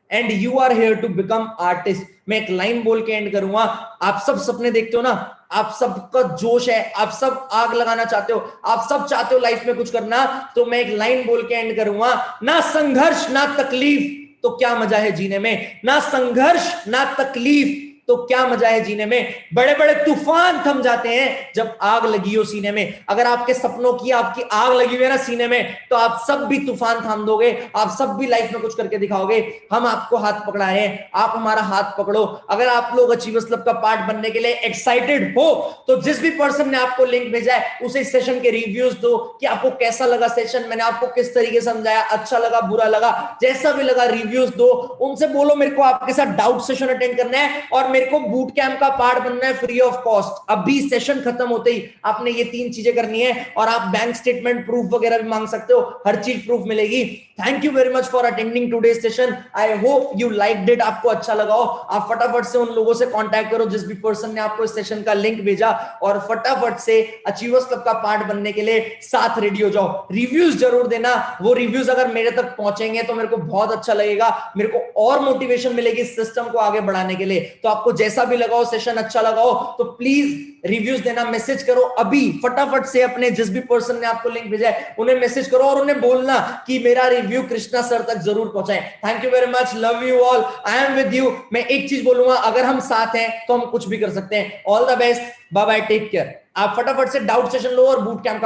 and you are here to become artist. मैं एक लाइन बोल के एंड करूंगा। आप सब सपने देखते हो ना, आप सबका जोश है, आप सब आग लगाना चाहते हो, आप सब चाहते हो लाइफ में कुछ करना, तो मैं एक लाइन बोल के एंड करूंगा, ना संघर्ष ना तकलीफ तो क्या मजा है जीने में, ना संघर्ष ना तकलीफ तो क्या मजा है जीने में। बड़े बड़े तूफान थम जाते हैं जब आग लगी हो सीने में। अगर आपके सपनों की, आपकी आग लगी हुई है ना सीने में, तो आप सब भी तूफान थाम दोगे, आप सब भी लाइफ में कुछ करके दिखाओगे। हम आपको हाथ पकड़ा रहे हैं, आप हमारा हाथ पकड़ो। अगर आप लोग अचीवर्स क्लब का पार्ट बनने के लिए एक्साइटेड हो तो जिस भी पर्सन ने आपको लिंक भेजा है उसे इस सेशन के रिव्यूज दो कि आपको कैसा लगा सेशन, मैंने आपको किस तरीके से समझाया, अच्छा लगा, बुरा लगा, जैसा भी लगा रिव्यूज दो। उनसे बोलो मेरे को आपके साथ डाउट सेशन अटेंड करना है और मेरे को बूट कैंप का पार्ट बनना है फ्री ऑफ कॉस्ट। अभी सेशन खत्म होते ही आपने ये 3 चीजें करनी है, और आप बैंक स्टेटमेंट प्रूफ वगैरह भी मांग सकते हो, हर चीज प्रूफ मिलेगी। Thank you very much for attending today's session. I hope you liked it, आपको अच्छा लगा हो। आप फटाफट से उन लोगों से कांटेक्ट करो जिस भी पर्सन ने आपको इस सेशन का लिंक भेजा, और फटाफट से अचीवर्स क्लब का पार्ट बनने के लिए साथ रेडी हो जाओ। रिव्यूज जरूर देना, वो रिव्यूज अगर मेरे तक पहुंचेंगे तो मेरे को बहुत अच्छा लगेगा, मेरे को और मोटिवेशन मिलेगी इस सिस्टम को आगे बढ़ाने के लिए। तो आपको जैसा भी लगा हो, सेशन अच्छा लगा हो, तो प्लीज रिव्यूज देना, मैसेज करो अभी फटाफट से अपने जिस भी पर्सन ने आपको लिंक भेजा है उन्हें मैसेज करो, और उन्हें बोलना कि मेरा रिव्यू कृष्णा सर तक जरूर पहुंचाएं। Thank you very much, love you all, I am with you. मैं एक चीज बोलूंगा, अगर हम साथ हैं तो हम कुछ भी कर सकते हैं। All the best, bye bye, take care. आप फटाफट से डाउट सेशन लो और बूट कैंप का